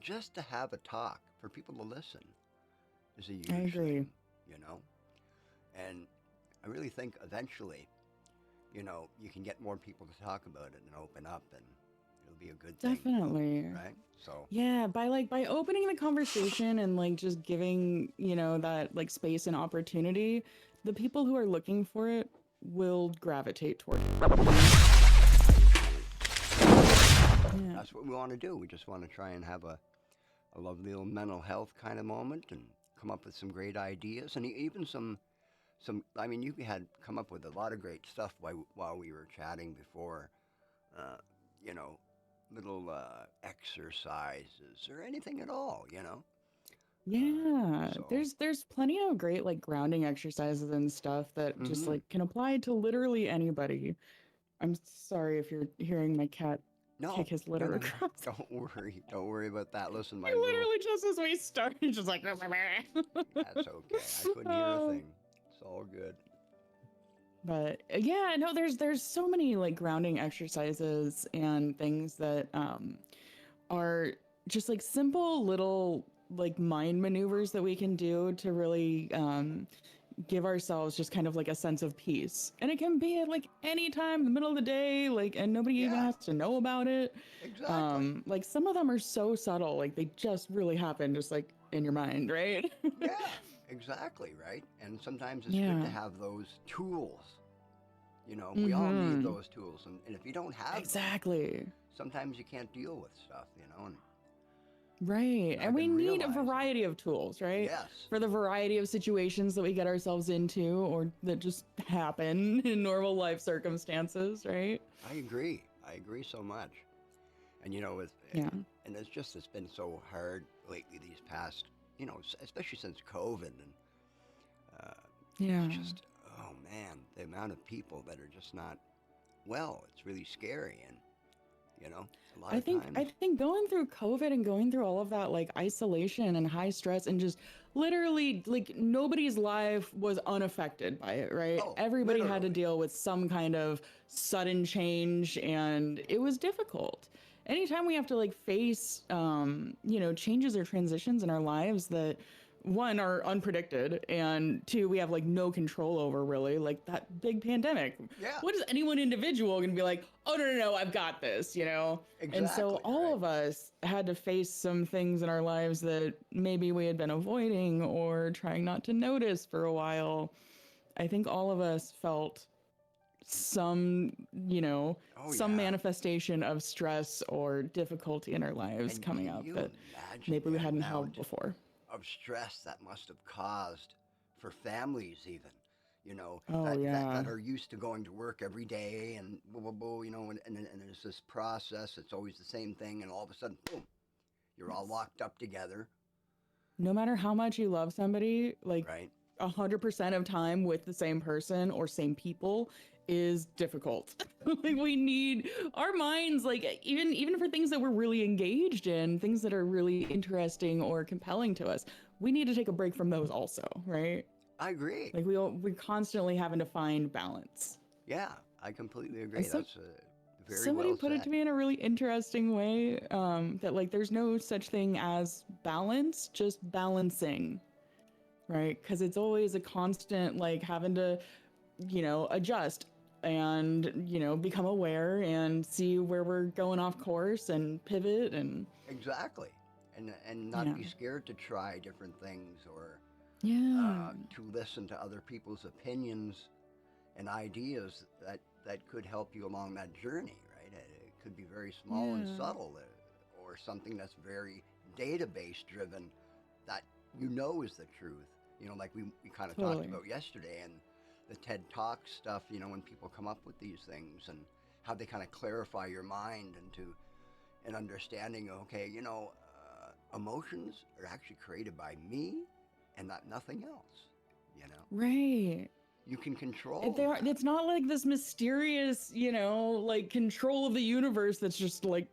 just to have a talk for people to listen is a I huge agree. thing, you know? And I really think eventually, you can get more people to talk about it and open up, and it'll be a good thing, Definitely. right? So, Yeah, by opening the conversation and like just giving, that like space and opportunity, the people who are looking for it will gravitate toward it. I agree. So Yeah. that's what we want to do. We just want to try and have a lovely little mental health kind of moment and come up with some great ideas and even some. I mean, you had come up with a lot of great stuff while we were chatting before. Uh, you know, little exercises or anything at all. Uh, Yeah, so. there's plenty of great like grounding exercises and stuff that just Mm-hmm. like can apply to literally anybody. I'm sorry if you're hearing my cat kick No, his no, litter no, no. across. Don't worry. Don't worry about that. Listen, He my little. literally just as we started, just like. That's okay. I couldn't hear a Oh. thing. It's all good. But yeah, no, there's so many like grounding exercises and things that are just like simple little like mind maneuvers that we can do to really give ourselves just kind of like a sense of peace. And it can be at like any time in the middle of the day, like, and nobody even Yeah, has to know about it. exactly. Like some of them are so subtle, like they just really happen just like in your mind, right? Yeah, exactly, right? And sometimes it's good to Yeah. have those tools. We all need Mm-hmm. those tools. And if you don't have them, Exactly. sometimes you can't deal with stuff. Right. And And I've we been need a realizing, variety of tools, right? yes, For the variety of situations that we get ourselves into or that just happen in normal life circumstances, right? I agree. I agree so much. And Yeah. and it's been so hard lately these past, especially since COVID, and uh, it's Yeah. just, oh man, the amount of people that are just not well. It's really scary, and a lot I of think times. I think going through COVID and going through all of that like isolation and high stress and just literally like nobody's life was unaffected by it, right? Oh, Everybody had to literally. deal with some kind of sudden change and it was difficult. Anytime we have to like face changes or transitions in our lives that one are unpredicted and two we have like no control over really like that big pandemic, Yeah, what is anyone individual gonna be like, oh no, I've got this. And so exactly, all right? of us had to face some things in our lives that maybe we had been avoiding or trying not to notice for a while. I think all of us felt some, Oh, some yeah. manifestation of stress or difficulty in our lives And coming can up you that imagine maybe the we hadn't held amount before. of stress that must have caused for families, even? Oh, That yeah. are used to going to work every day and blah, blah, blah, and there's this process. It's always the same thing, and all of a sudden, boom, you're all Yes. locked up together, No matter how much you love somebody, like right? 100% of time with the same person or same people is difficult. Like we need our minds, like even for things that we're really engaged in, things that are really interesting or compelling to us, we need to take a break from those also, right? I agree. Like we're constantly having to find balance. Yeah, I completely And agree. so That's very somebody well put it said. to me in a really interesting way, that like there's no such thing as balance, just balancing, right? Because it's always a constant like having to, adjust and, become aware and see where we're going off course and pivot and Exactly. And not yeah. be scared to try different things or Yeah. to listen to other people's opinions and ideas that could help you along that journey, right? It could be very small and Yeah. subtle, or something that's very database driven that is the truth. Like we kind of talked Totally. about yesterday, and the TED Talk stuff, when people come up with these things and how they kind of clarify your mind into an understanding, okay, emotions are actually created by me and not nothing else. You know, Right. you can It, control they are, that. it's not like this mysterious, like control of the universe that's just like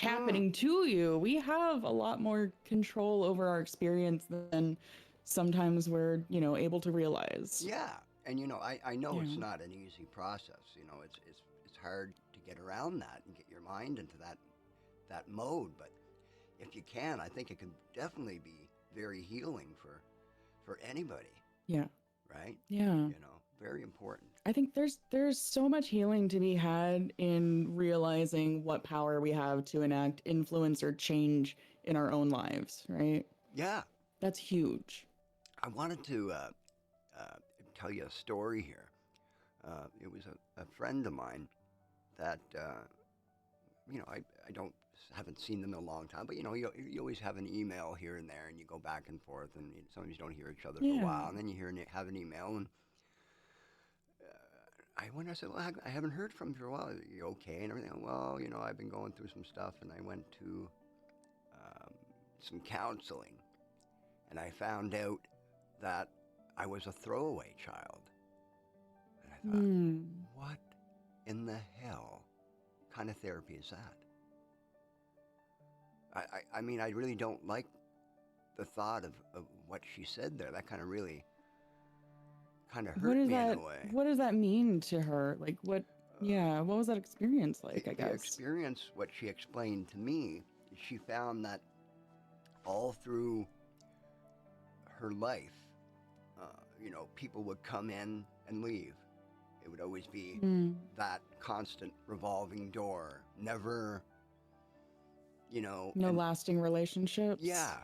Mm, happening to you. We have a lot more control over our experience than sometimes we're, able to realize. yeah, and I know Yeah. it's not an easy process. It's hard to get around that and get your mind into that mode. But if you can, I think it can definitely be very healing for anybody, Yeah. right? Yeah. Very important. I think there's so much healing to be had in realizing what power we have to enact influence or change in our own lives, right? Yeah, That's huge. I wanted to uh, tell you a story here. It was a friend of mine that I don't haven't seen them in a long time, but you always have an email here and there, and you go back and forth, and sometimes you don't hear each other for a Yeah. while, and then you have an email, and I said, well, I haven't heard from you for a while. Are you okay and everything? Well, I've been going through some stuff, and I went to um, some counseling, and I found out that I was a throwaway child, and I thought, Hmm. what in the hell kind of therapy is that? I mean, I really don't like the thought of what she said there. That kind of What hurt does me in that a way. what does that mean to her? Like what yeah, what was that experience like, I The guess? experience, what she explained to me, she found that all through her life, people would come in and leave. It would always be Mm. that constant revolving door. Never, No and lasting relationships? yeah,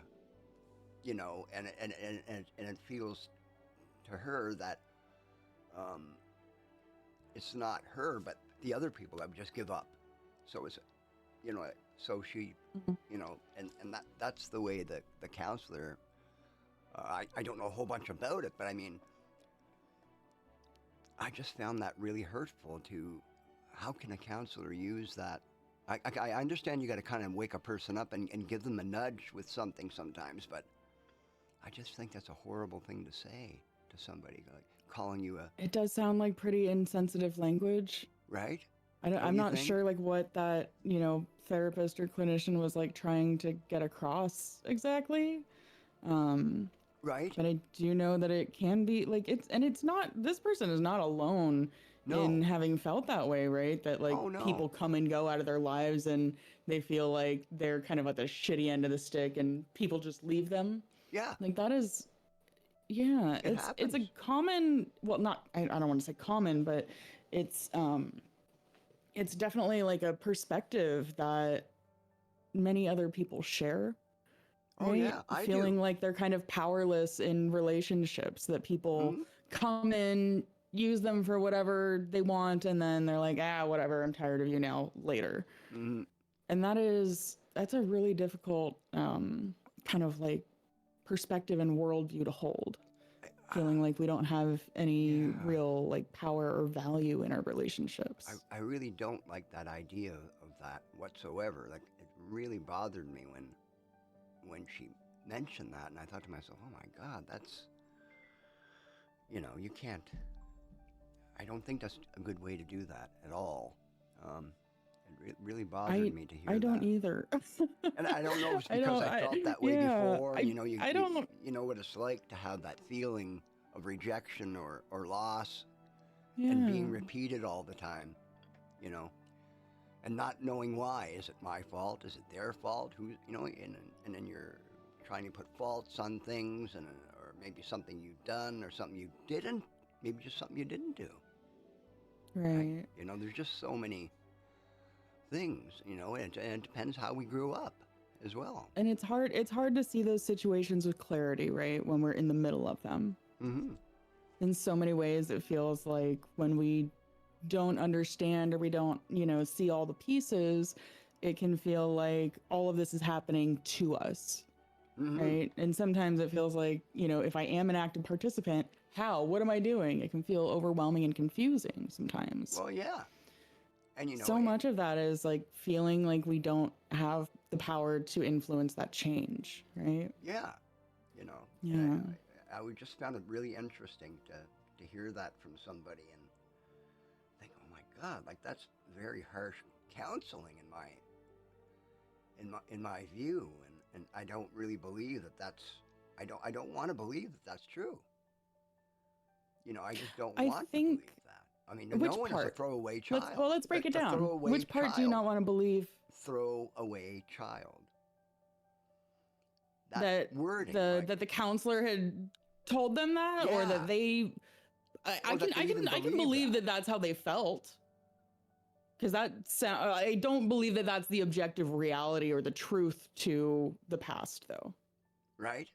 and it feels to her that um, it's not her, but the other people that would just give up. So it's, you know, so she, Mhm. and that's the way that the counselor. I don't know a whole bunch about it, but I mean, I just found that really hurtful. To how can a counselor use that? I understand you got to kind of wake a person up and give them a nudge with something sometimes, but I just think that's a horrible thing to say to somebody, like calling you a It does sound like pretty insensitive language. right. I'm Don't you not think? sure like what that, therapist or clinician was like trying to get across exactly. Um, Right? but I do know that it can be like it's not this person is not alone in No. having felt that way, right? That like Oh no. people come and go out of their lives and they feel like they're kind of at the shitty end of the stick and people just leave them. Yeah, Like that is yeah, it it's a happens. common well not I don't want to say common, but it's um it's definitely like a perspective that many other people share, Oh right? yeah, I do. Feeling like they're kind of powerless in relationships, that people Hmm. come in, use them for whatever they want, and then they're like, whatever, I'm tired of you now, later. Hmm. And that's a really difficult kind of like perspective and worldview to hold. Feeling like we don't have any Yeah, real like power or value in our relationships. I really don't like that idea of that whatsoever. Like it really bothered me when she mentioned that, and I thought to myself, oh my God, that's you can't. I don't think that's a good way to do that at all. Um, it really bothered I me to I hear don't that. either. And I don't know if it's I because don't. I felt that way Yeah. before. I don't. You know what it's like to have that feeling of rejection or loss and Yeah. being repeated all the time, you know, and not knowing why. Is it my fault? Is it their fault? And then you're trying to put faults on things, or maybe something you've done or something you didn't, maybe just something you didn't do, right? Right. There's just so many things, and it depends how we grew up as well. And it's hard to see those situations with clarity, right? When we're in the middle of them. Hmm. In so many ways, it feels like when we don't understand or we don't, see all the pieces, it can feel like all of this is happening to us, Hmm. right? And sometimes it feels like, if I am an active participant, how? What am I doing? It can feel overwhelming and confusing sometimes. Well, yeah, and So much of that is like feeling like we don't have the power to influence that change, right? yeah, and Yeah. I would just found it really interesting to hear that from somebody and think, oh my God, like that's very harsh counseling in my view, and I don't really believe that I don't want to believe that that's true. I just don't I want to believe think that. I mean, no which one is a part? throwaway child. Let's break it The down. throwaway Which part do you child, not want to believe? throwaway child. that that wording, like, the counselor had told them that, or yeah, that they or that they even I can believe believe that, that that's how they felt, because I don't believe that that's the objective reality or the truth to the past, though. right?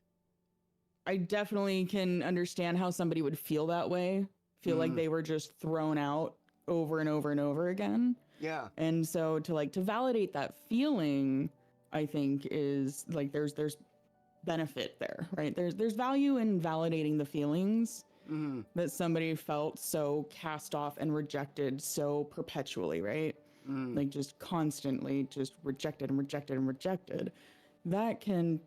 I definitely can understand how somebody would feel that way, feel like Mm, they were just thrown out over and over and over again. yeah. And so to validate that feeling, I think is like there's benefit there, right? There's value in validating the feelings Mm, that somebody felt so cast off and rejected so perpetually, right? mm, Like just constantly just rejected and rejected and rejected. That can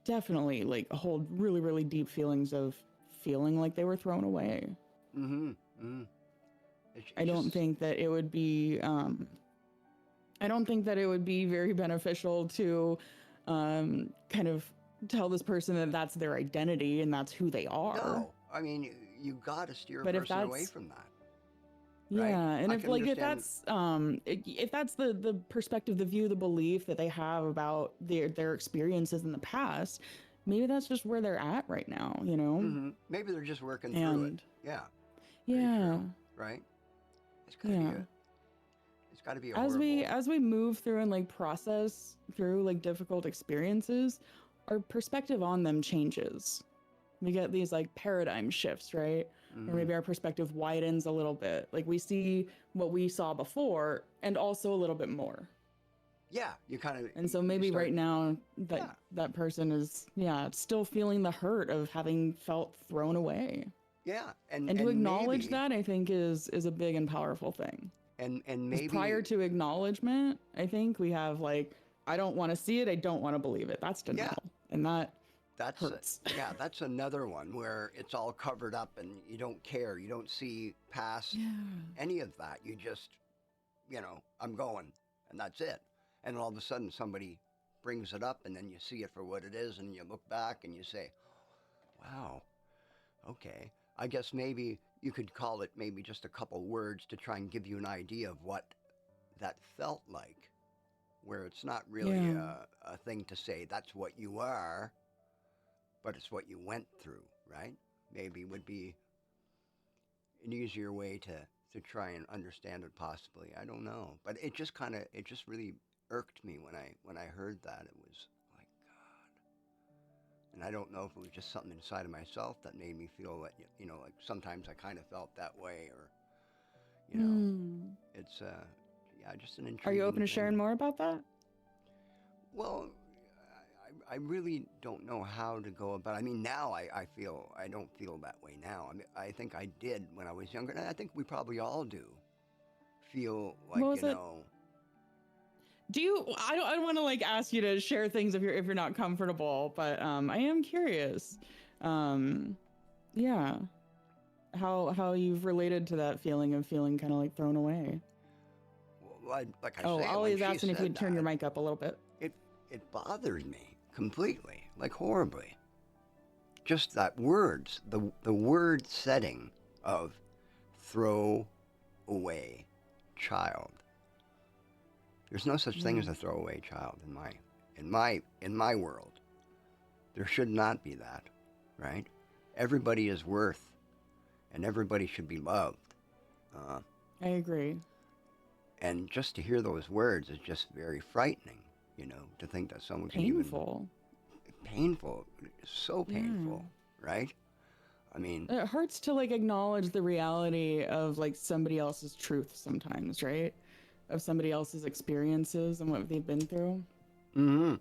definitely like hold really, really deep feelings of feeling like they were thrown away. mm-hmm, mm. I It's don't just, think that it would be I don't think that it would be very beneficial to kind of tell this person that that's their identity and that's who they are. no. I mean, you got to steer a But if person away that's from that, right? yeah, and I if can like understand. if that's the perspective, the view, the belief that they have about their experiences in the past, maybe that's just where they're at right now, you know? Hmm. Maybe they're just working through it. And Yeah, very yeah, true. Right? It's got to be yeah. a. It's got to be a horrible. As we move through and like process through like difficult experiences, our perspective on them changes. We get these like paradigm shifts, right? Or Hmm. maybe our perspective widens a little bit. Like we see what we saw before and also a little bit more. Yeah, you kind of And so you maybe right start. now Yeah, that person is still feeling the hurt of having felt thrown away. yeah, And to and acknowledge maybe that, I think is a big and powerful thing. and Because prior maybe to acknowledgement, I think we have like, I don't want to see it, I don't want to believe it. That's yeah. denial. And that That's hurts. yeah, that's another one where it's all covered up and you don't care. You don't see past Yeah. any of that. You just, I'm going, and that's it. And all of a sudden somebody brings it up and then you see it for what it is and you look back and you say, "Wow, okay. I guess maybe you could call it maybe just a couple words to try and give you an idea of what that felt like, where it's not really Yeah. a thing to say that's what you are, but it's what you went through, right? Maybe would be an easier way to try and understand it possibly. I don't know. But it just really irked me when I heard that. It was like God. And I don't know if it was just something inside of myself that made me feel that like sometimes I kind of felt that way or you know, Hmm. it's yeah, just an Are you open intriguing to thing. sharing more about that? Well, I really don't know how to go about. I mean, now I don't feel that way now. I mean, I think I did when I was younger, and I think we probably all do feel What like was it? Do you I don't want to like ask you to share things if you're not comfortable, but I am curious. Um yeah, how you've related to that feeling of feeling kind of like thrown away. like I Oh, say, when Ollie's she asking if said you'd turn your that, mic up a little bit. it it bothered me completely, like horribly. Just that words, the word setting of throw away child. There's no such thing Yeah. as a throwaway child in my world. There should not be that, right? Everybody is worth, and everybody should be loved. Uh, I agree. and just to hear those words is just very frightening. To think that someone can even Painful. painful, so Yeah. painful, right? I mean, It hurts to like acknowledge the reality of like somebody else's truth sometimes, right? Of somebody else's experiences and what they've been through. mm-hmm.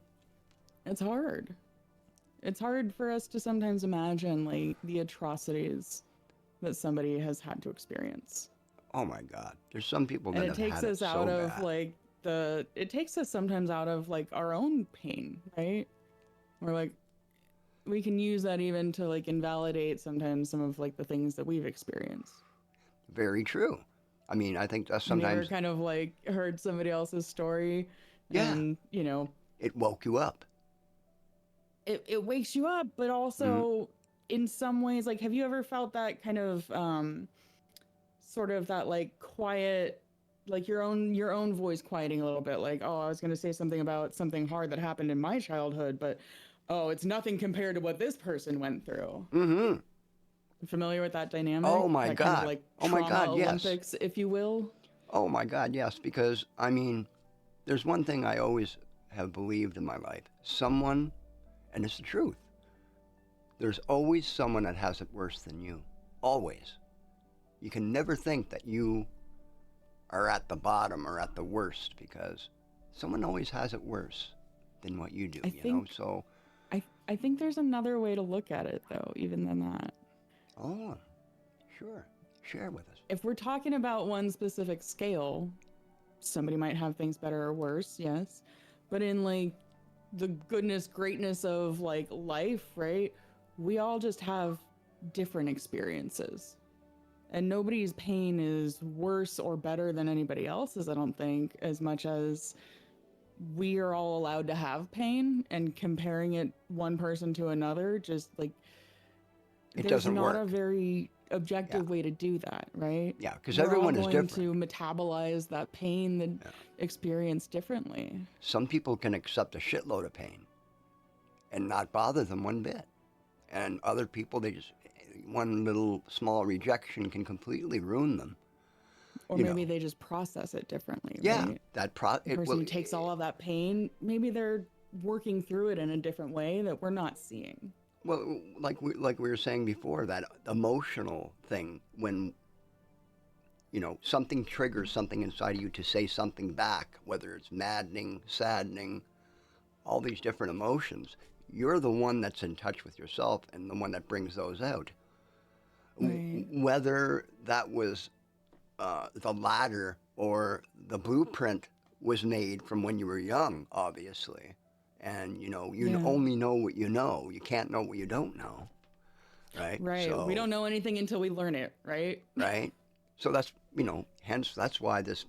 It's hard. It's hard for us to sometimes imagine like the atrocities that somebody has had to experience. Oh my God, there's some people And that it have takes had it us out so of bad. like it takes us sometimes out of like our own pain, right? Or like we can use that even to like invalidate sometimes some of like the things that we've experienced. Very true. I mean, I think that's Have you ever sometimes, kind of like heard somebody else's story yeah, and, you know, it woke you up. it wakes you up, but Mm-hmm. also in some ways, like, have you ever felt that kind of sort of that like quiet, like your own voice quieting a little bit, like, oh, I was going to say something about something hard that happened in my childhood, but oh, it's nothing compared to what this person went through. Mm-hmm. Familiar with that dynamic? Oh my That kind of God. like Oh my trauma God, yes. Olympics, if you will. Oh my God, yes. Because, I mean, there's one thing I always have believed in my life. Someone, and it's the truth, there's always someone that has it worse than you. Always. You can never think that you are at the bottom or at the worst because someone always has it worse than what you do, I you know? think So, I think there's another way to look at it though, even than that. oh, sure. Share with us. If we're talking about one specific scale, somebody might have things better or worse, yes. But in like the goodness, greatness of like life, right? We all just have different experiences. And nobody's pain is worse or better than anybody else's, I don't think, as much as we are all allowed to have pain, and comparing it one person to another, just like It there's doesn't not a work. very Yeah. objective way to do that, right? Yeah, because We're all everyone is going different. to metabolize that pain, the Yeah. experience differently. Some people can accept a shitload of pain and not bother them one bit. And other people, they just, one little small rejection can completely ruin them, Or you maybe know. they just process it differently, Yeah, right? The it person will, who takes all of that pain, maybe they're working through it in a different way that we're not seeing. well, like we were saying before, that emotional thing when, you know, something triggers something inside of you to say something back, whether it's maddening, saddening, all these different emotions, you're the one that's in touch with yourself and the one that brings those out. Right. Whether that was the ladder or the blueprint was made from when you were young, obviously. And you know, you Yeah. only know what you know. You can't know what you don't know, right? Right. We So, don't know anything until we learn it, right? right. So that's, you know, hence that's why this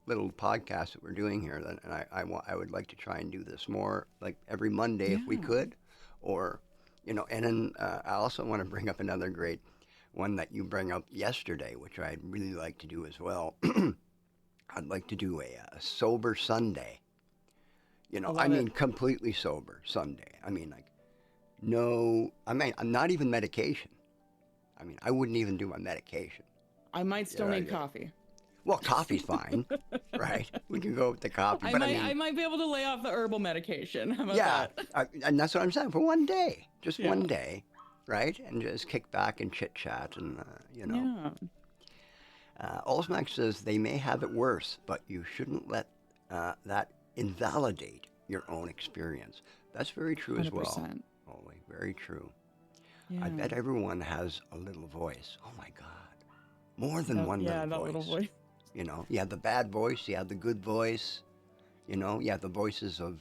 little podcast that we're doing here. And I would like to try and do this more, like every Monday if we Yeah. could, or, you know. And then I also want to bring up another great one that you bring up yesterday, which I'd really like to do as well. I'd like to do a sober Sunday. You I know, I love it. mean, completely sober Sunday. I mean, like, no, I mean, I'm not even medication. I mean, I wouldn't even do my medication. I might still Yeah, need yeah. coffee. Well, coffee's fine, right? We can go with the coffee, but I I mean, might be able to lay off the herbal medication. How about yeah, that? and that's what I'm saying for one day, just Yeah. one day, right? And just kick back and chit chat, and you know. Yeah. Olsmack says they may have it worse, but you shouldn't let that invalidate your own experience. That's very true as well. 100%. Ollie, very true. Yeah. I bet everyone has a little voice. Oh my God. More than one yeah, little that voice. little voice. You know, you have the bad voice, you have the good voice, you know, you have the voices of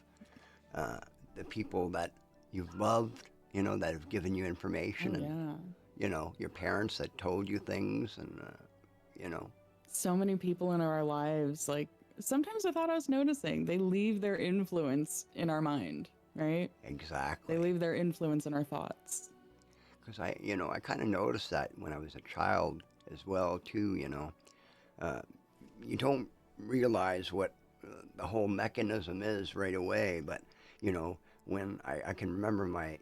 the people that you've loved, you know, that have given you Oh, information, and, yeah. you know, your parents that told you things, and, you know. So many people in our lives, like, sometimes without us noticing, they leave their influence in our mind, right? Exactly. They leave their influence in our thoughts. Because you know, I kind of noticed that when I was a child as well, too, you know. Uh, you don't realize what the whole mechanism is right away, but, you know, when I can remember my,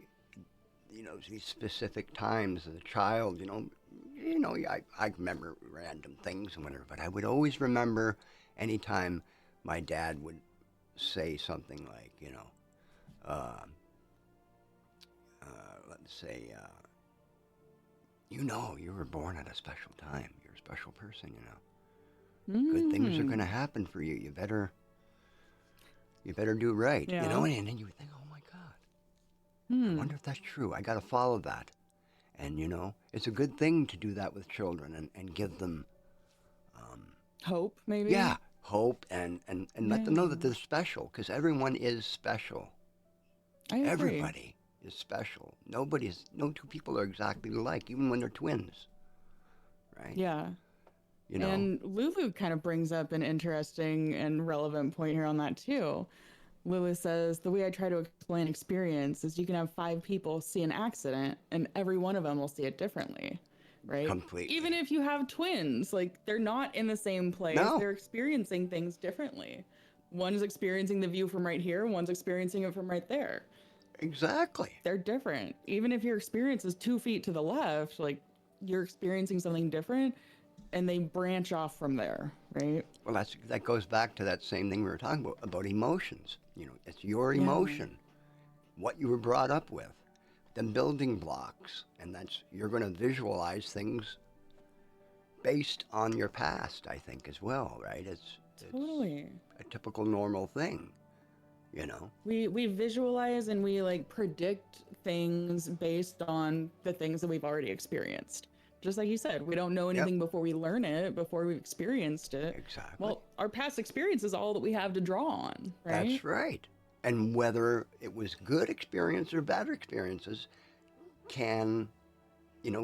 you know, these specific times as a child, you know, I remember random things and whatever, but I would always remember anytime my dad would say something like, you know, uh, let's say, you know, you were born at a special time. You're a special person, you know. Good things are going to happen for you. You better do right, you know. Yeah. And then you would think, oh my God, I wonder if that's true. I got to follow that. And you know, it's a good thing to do that with children and give them, Hope, maybe? yeah, hope, and let them know that Yeah. they're special, because everyone is special. I agree. Everybody is special. No two people are exactly alike, even when they're twins, right? Yeah. You know. And Lulu kind of brings up an interesting and relevant point here on that too. Lulu says, the way I try to explain experience is you can have 5 people see an accident and every one of them will see it differently, right? Completely. Even if you have twins, like they're not in the same place. No. They're experiencing things differently. One's experiencing the view from right here, one's experiencing it from right there. Exactly. They're different. Even if your experience is 2 feet to the left, like you're experiencing something different and they branch off from there, right? Well, that goes back to that same thing we were talking about emotions. You know, it's your Yeah. emotion, what you were brought up with, the building blocks, and that's you're going to visualize things based on your past. I think as well, right? It's Totally. a typical normal thing, you know. We visualize and we like predict things based on the things that we've already experienced. Just like you said, we don't know Yep. anything before we learn it, before we've experienced it. Exactly. Well, our past experience is all that we have to draw on, right? That's right. And whether it was good experience or bad experiences can,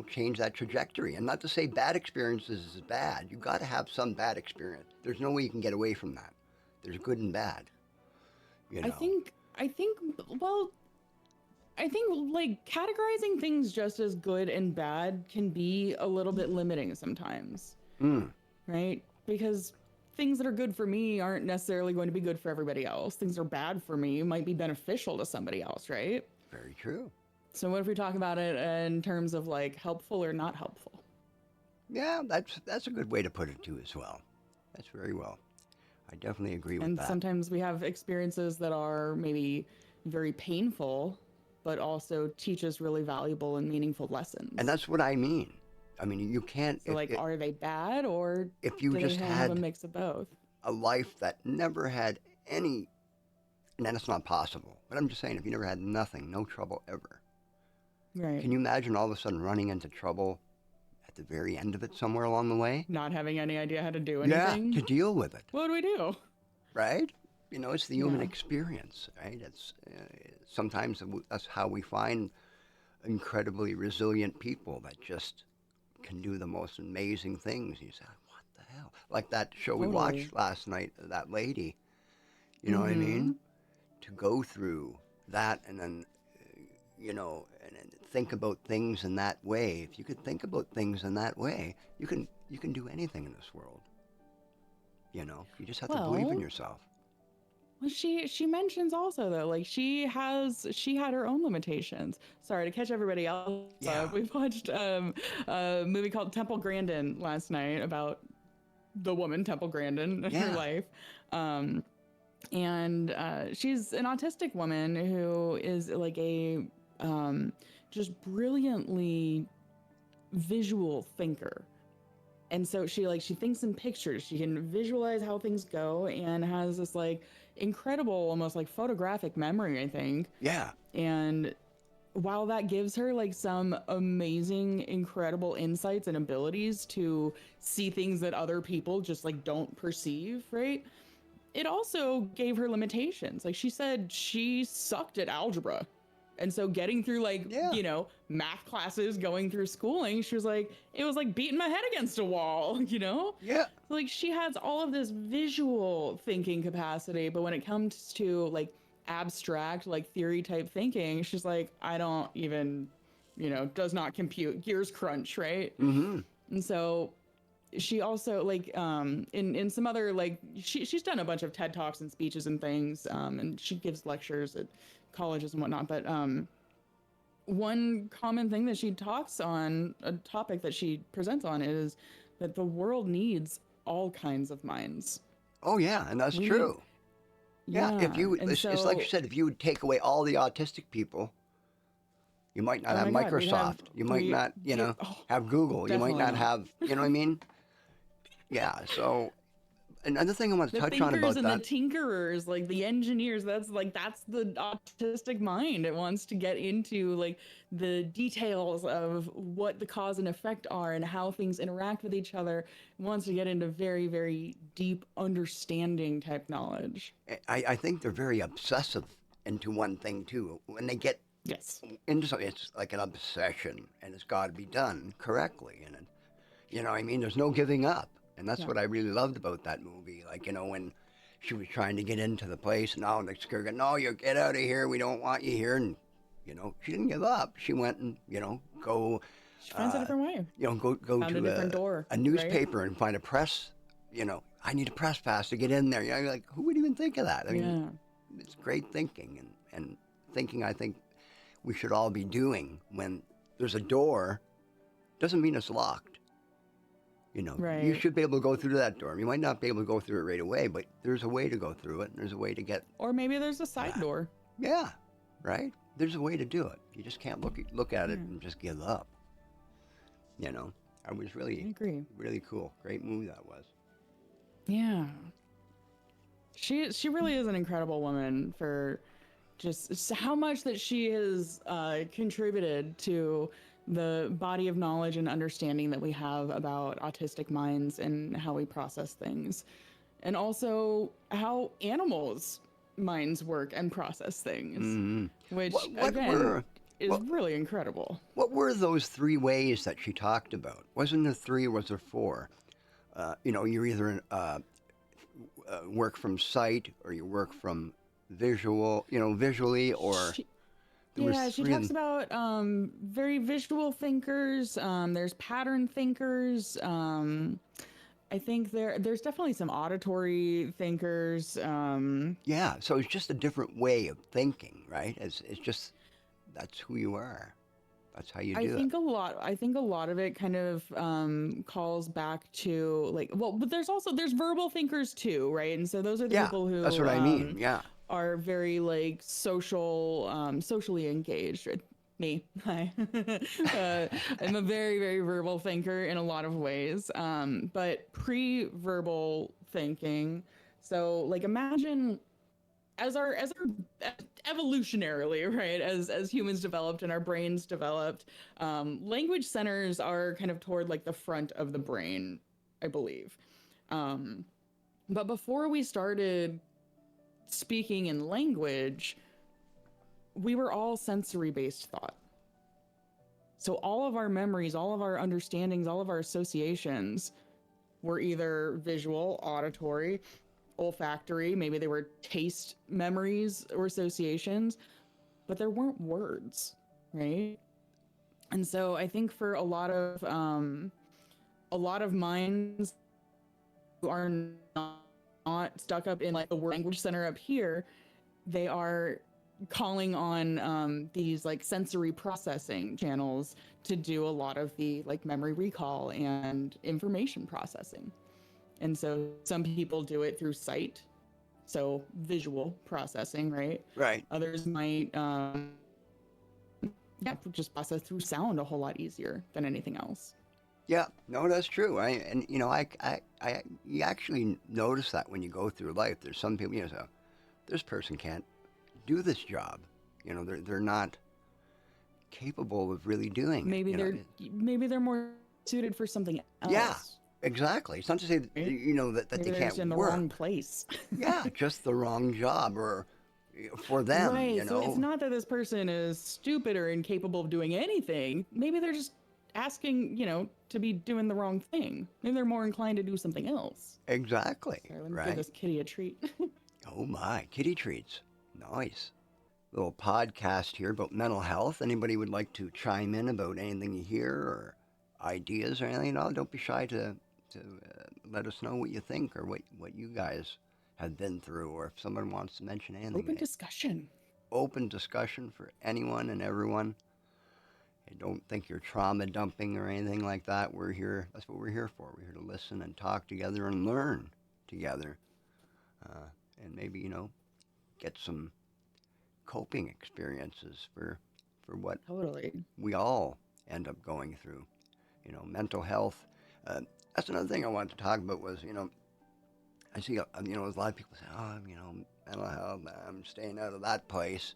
change that trajectory. And not to say bad experiences is bad. You got to have some bad experience. There's no way you can get away from that. There's good and bad. You know. Well, I think like categorizing things just as good and bad can be a little bit limiting sometimes, Mm, right? Because things that are good for me aren't necessarily going to be good for everybody else. Things that are bad for me might be beneficial to somebody else, right? very true. So what if we talk about it in terms of like helpful or not helpful? Yeah, that's a good way to put it too as well. That's very well. I definitely agree with And that. sometimes we have experiences that are maybe very painful, but also teach us really valuable and meaningful lessons. And that's what I mean. I mean, you can't So like, are they bad or if you do just they have a had mix of both? a life that never had any, and that's not possible. But I'm just saying, if you never had nothing, no trouble ever, Right. can you imagine all of a sudden running into trouble at the very end of it somewhere along the way? Not having any idea how to do Yeah, anything. to deal with it, What do we do? right? It's the human Yeah. experience, right? It's sometimes that's how we find incredibly resilient people that just can do the most amazing things. You say, what the hell? Like that show we Totally. watched last night, that lady. You know what I mean? To go through that and then, and think about things in that way. If you could think about things in that way, you can do anything in this world. You just have to believe in Well, yourself. Well, she mentions also though, like she had her own limitations. Sorry to catch everybody else Yeah. up. We watched a movie called Temple Grandin last night about the woman Temple Grandin and Yeah. her life. And she's an autistic woman who is like a just brilliantly visual thinker. And so she thinks in pictures. She can visualize how things go and has this like incredible, almost like photographic memory, I think. Yeah. And while that gives her like some amazing, incredible insights and abilities to see things that other people just like don't perceive, right? It also gave her limitations. Like she said she sucked at algebra. And so getting through Yeah. math classes, going through schooling, she was like, it was like beating my head against a wall, Yeah. Like she has all of this visual thinking capacity, but when it comes to like abstract, like theory type thinking, she's like, I don't even, does not compute. Gears crunch, right? Mm-hmm. And so she also like in some other like she's done a bunch of TED Talks and speeches and things, and she gives lectures at colleges and whatnot, but one common thing that she talks on, a topic that she presents on, is that the world needs all kinds of minds. Oh yeah, and that's We need- true. Yeah. If you, and it's so like you said, if you would take away all the autistic people, you might not Oh have my God, we'd Microsoft. have- You might we- not, yeah, oh, have Google. You might definitely not not. have, you know what I mean? Yeah. So another thing I want to the touch on thinkers about and that. the tinkerers, like the engineers, that's the autistic mind. It wants to get into like the details of what the cause and effect are and how things interact with each other. It wants to get into very, very deep understanding type knowledge. I think they're very obsessive into one thing too. When they get Yes. into something, it's like an obsession, and it's got to be done correctly. And you know what I mean? There's no giving up. And that's Yeah. what I really loved about that movie. Like, when she was trying to get into the place, and all the security guard, no, you get out of here. We don't want you here. And, she didn't give up. She went and, go, She finds a different way. go Found a to different door, a right? newspaper and find a press, I need a press pass to get in there. You're like, who would even think of that? I mean, Yeah. it's great thinking. And thinking, I think, we should all be doing. When there's a door, doesn't mean it's locked. You know, you Right. should be able to go through that door. You might not be able to go through it right away, but there's a way to go through it. And there's a way to get, Or maybe there's a side door. yeah, right? There's a way to do it. You just can't look at it Yeah. and just give up. You know, I was I really, agree. really cool. Great movie that was. Yeah. She really is an incredible woman for just how much that she has contributed to the body of knowledge and understanding that we have about autistic minds and how we process things, and also how animals' minds work and process things, Hmm. which What again were is what, really incredible. what were those three ways that she talked about? Wasn't there three or was there four? You know, you're either work from sight or you work from visual, you know, visually, or She, there was yeah, she three. talks about very visual thinkers. There's pattern thinkers. I think there's definitely some auditory thinkers. Yeah, so it's just a different way of thinking, right? It's just that's who you are. That's how you I do it. think a lot. I think a lot of it kind of calls back to like, well, but there's verbal thinkers too, right? And so those are the Yeah, people that's who what I mean. Yeah. are very like socially engaged. Me, hi. I'm a very, very verbal thinker in a lot of ways, but pre-verbal thinking. So, like, imagine as our evolutionarily, right, as humans developed and our brains developed, language centers are kind of toward like the front of the brain, I believe. Um, but before we started speaking in language, we were all sensory based thought. So all of our memories, all of our understandings, all of our associations were either visual, auditory, olfactory, maybe they were taste memories or associations, but there weren't words, right? And so I think for a lot of minds who are not stuck up in like the language center up here, they are calling on these like sensory processing channels to do a lot of the like memory recall and information processing. And so some people do it through sight, so visual processing, right? Right. Others might yeah, just process through sound a whole lot easier than anything else. Yeah. No, that's true. And you know, you actually notice that when you go through life. There's some people, you know, so this person can't do this job. You know, they're not capable of really doing it. Maybe You know. maybe they're more suited for something else. Yeah. Exactly. It's not to say that, Right? you know that Maybe they they're can't just in the work. wrong place. Yeah, just the wrong job or for them. Right. You So it's know. not that this person is stupid or incapable of doing anything. Maybe they're just asking, to be doing the wrong thing. Maybe they're more inclined to do something else. Exactly. Sorry, let me give Right. this kitty a treat. Oh my, kitty treats. Nice. Little podcast here about mental health. Anybody would like to chime in about anything you hear or ideas or anything? No, don't be shy to let us know what you think or what you guys have been through, or if someone wants to mention anything. Open discussion. Open discussion for anyone and everyone. I don't think you're trauma dumping or anything like that. We're here. That's what we're here for. We're here to listen and talk together and learn together, and maybe get some coping experiences for what Totally. we all end up going through. Mental health. That's another thing I wanted to talk about was I see there's a lot of people say, oh, mental health. I'm staying out of that place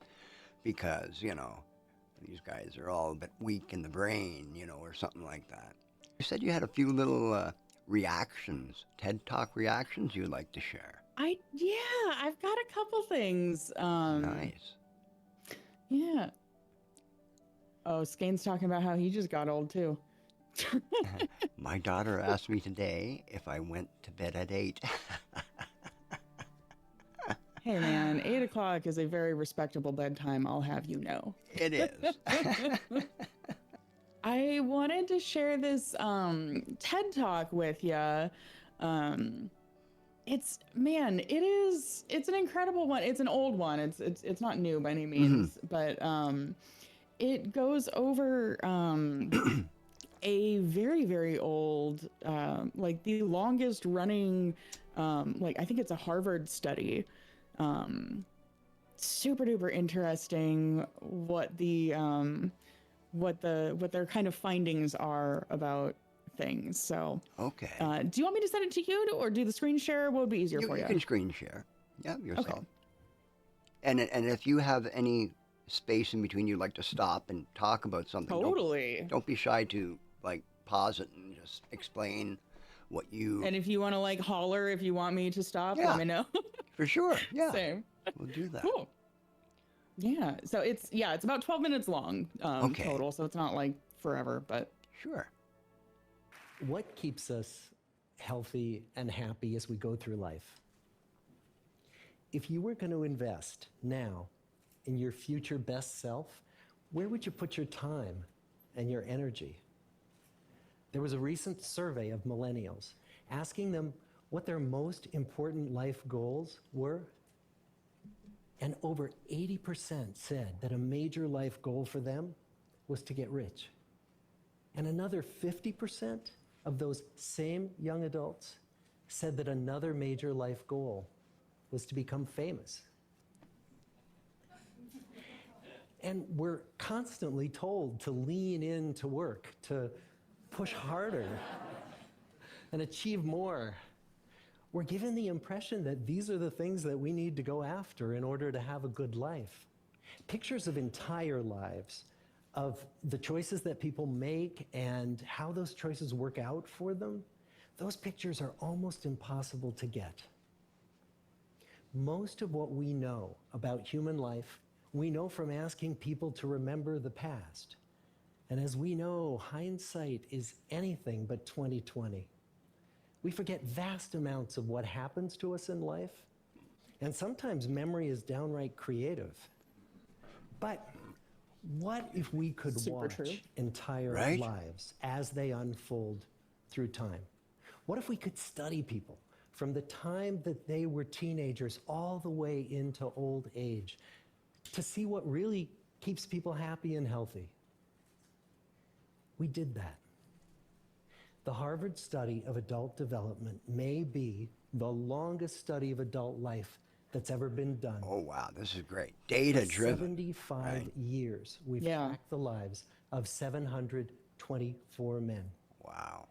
because these guys are all a bit weak in the brain, or something like that. You said you had a few little reactions, TED Talk reactions you would like to share. Yeah, I've got a couple things. Nice. Yeah. Oh, Skane's talking about how he just got old too. My daughter asked me today if I went to bed at 8. Hey man, 8 o'clock is a very respectable bedtime, I'll have you know. It is. I wanted to share this TED Talk with you. It's an incredible one. It's an old one. It's not new by any means, but it goes over a very, very old, like the longest running, like I think it's a Harvard study. Super duper interesting what their kind of findings are about things. So, Okay. do you want me to send it to you or do the screen share? What would be easier for You you? can screen share. Yeah, yourself. Okay. And if you have any space in between you'd like to stop and talk about something, Totally. don't be shy to like pause it and just explain what you. And if you want to like holler, if you want me to stop, Yeah. let me know. For sure. Yeah. Same. We'll do that. Cool. Yeah. So it's about 12 minutes long Okay. total. So it's not like forever, but Sure. What keeps us healthy and happy as we go through life? If you were going to invest now in your future best self, where would you put your time and your energy? There was a recent survey of millennials asking them what their most important life goals were. And over 80% said that a major life goal for them was to get rich. And another 50% of those same young adults said that another major life goal was to become famous. And we're constantly told to lean into work, to push harder and achieve more. We're given the impression that these are the things that we need to go after in order to have a good life. Pictures of entire lives, of the choices that people make and how those choices work out for them, those pictures are almost impossible to get. Most of what we know about human life, we know from asking people to remember the past. And as we know, hindsight is anything but 20/20. We forget vast amounts of what happens to us in life, and sometimes memory is downright creative. But what if we could Super watch true. entire Right? lives as they unfold through time? What if we could study people from the time that they were teenagers all the way into old age to see what really keeps people happy and healthy? We did that. The Harvard study of adult development may be the longest study of adult life that's ever been done. Oh wow, this is great. Data driven. 75 right? years, we've Yeah. tracked the lives of 724 men. Wow.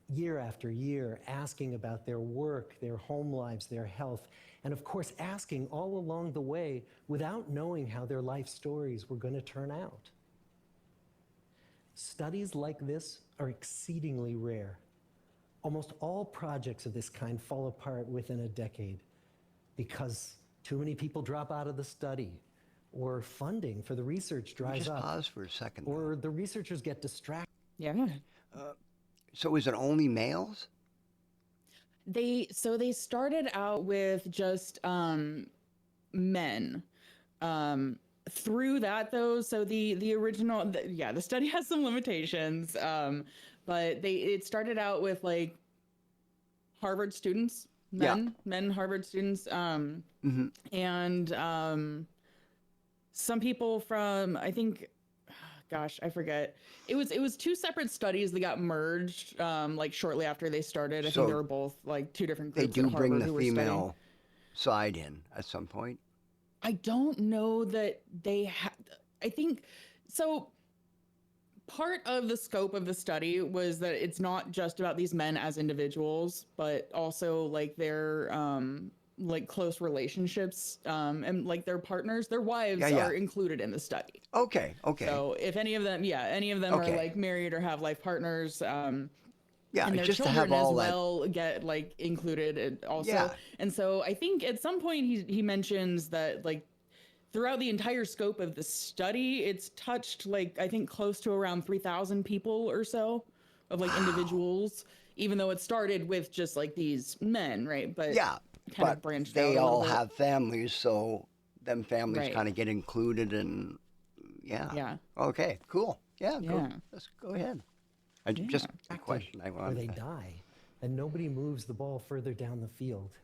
Year after year, asking about their work, their home lives, their health, and of course, asking all along the way without knowing how their life stories were going to turn out. Studies like this are exceedingly rare. Almost all projects of this kind fall apart within a decade because too many people drop out of the study, or funding for the research dries Just up, pause for a second. though. or the researchers get distracted. yeah. So is it only males? They started out with just men. Through that though, so the original the study has some limitations. But it started out with like Harvard students, men Harvard students, Mm-hmm. and some people from, I think, gosh, I forget. It was two separate studies that got merged like shortly after they started. I So think they were both like two different They groups do at Harvard bring the who were studying. female side in at some point. I don't know that they had. I think so. Part of the scope of the study was that it's not just about these men as individuals, but also like their like close relationships and like their partners, their wives Yeah. are included in the study. Okay. So if any of them, Okay. are like married or have life partners, Yeah, and their just to children have all as that. well get like included and also. Yeah. And so I think at some point he mentions that like throughout the entire scope of the study, it's touched like I think close to around 3,000 people or so of like individuals, even though it started with just like these men, right? But Yeah, kind but of branched out they a little all bit. have families, so them families Right. kind of get included, and yeah. Yeah. Okay. Cool. Yeah. Yeah. Let's go ahead. Just a question I Or wanted. they to- die, and nobody moves the ball further down the field.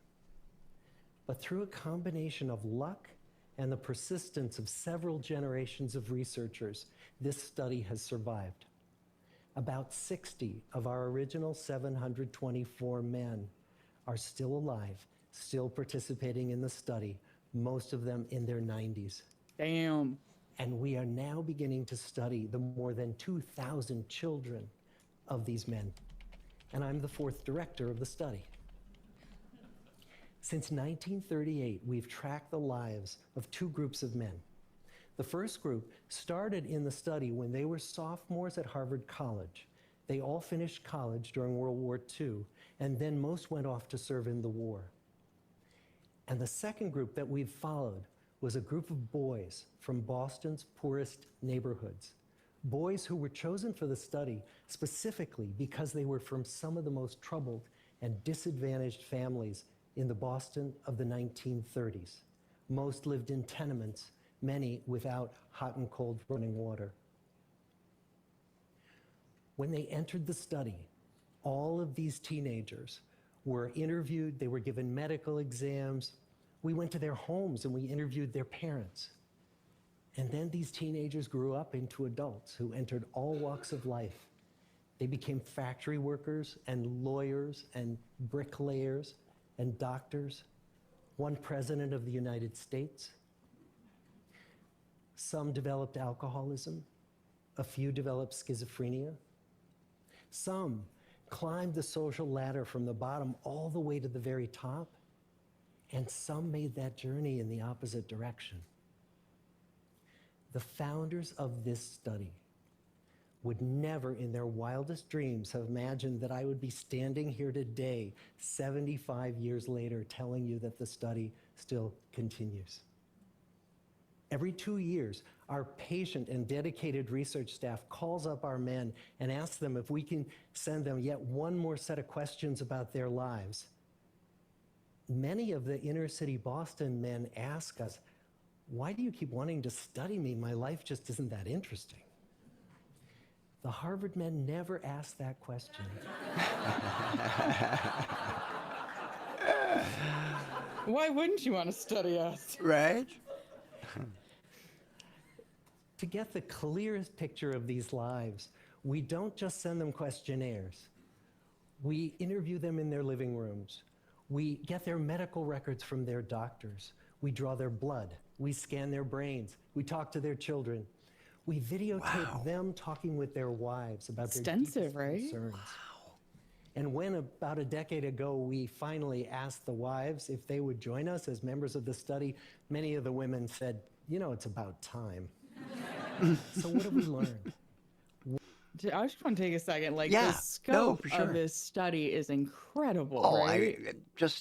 But through a combination of luck and the persistence of several generations of researchers, this study has survived. About 60 of our original 724 men are still alive, still participating in the study, most of them in their 90s. Damn. And we are now beginning to study the more than 2,000 children of these men. And I'm the fourth director of the study. Since 1938, we've tracked the lives of two groups of men. The first group started in the study when they were sophomores at Harvard College. They all finished college during World War II, and then most went off to serve in the war. And the second group that we've followed was a group of boys from Boston's poorest neighborhoods. Boys who were chosen for the study specifically because they were from some of the most troubled and disadvantaged families in the Boston of the 1930s. Most lived in tenements, many without hot and cold running water. When they entered the study, all of these teenagers were interviewed, they were given medical exams. We went to their homes and we interviewed their parents. And then these teenagers grew up into adults who entered all walks of life. They became factory workers and lawyers and bricklayers and doctors, one president of the United States. Some developed alcoholism, a few developed schizophrenia. Some climbed the social ladder from the bottom all the way to the very top, and some made that journey in the opposite direction. The founders of this study would never in their wildest dreams have imagined that I would be standing here today, 75 years later, telling you that the study still continues. Every 2 years, our patient and dedicated research staff calls up our men and asks them if we can send them yet one more set of questions about their lives. Many of the inner city Boston men ask us, "Why do you keep wanting to study me? My life just isn't that interesting." The Harvard men never asked that question. Why wouldn't you want to study us? Right? To get the clearest picture of these lives, we don't just send them questionnaires. We interview them in their living rooms. We get their medical records from their doctors. We draw their blood. We scan their brains. We talk to their children. We videotape them talking with their wives about their Extensive, deepest right? concerns. And when about a decade ago we finally asked the wives if they would join us as members of the study, many of the women said, "You know, it's about time." So what have we learned? I just want to take a second. Like, Yeah, the no, scope for sure. of this study is incredible, Oh, right?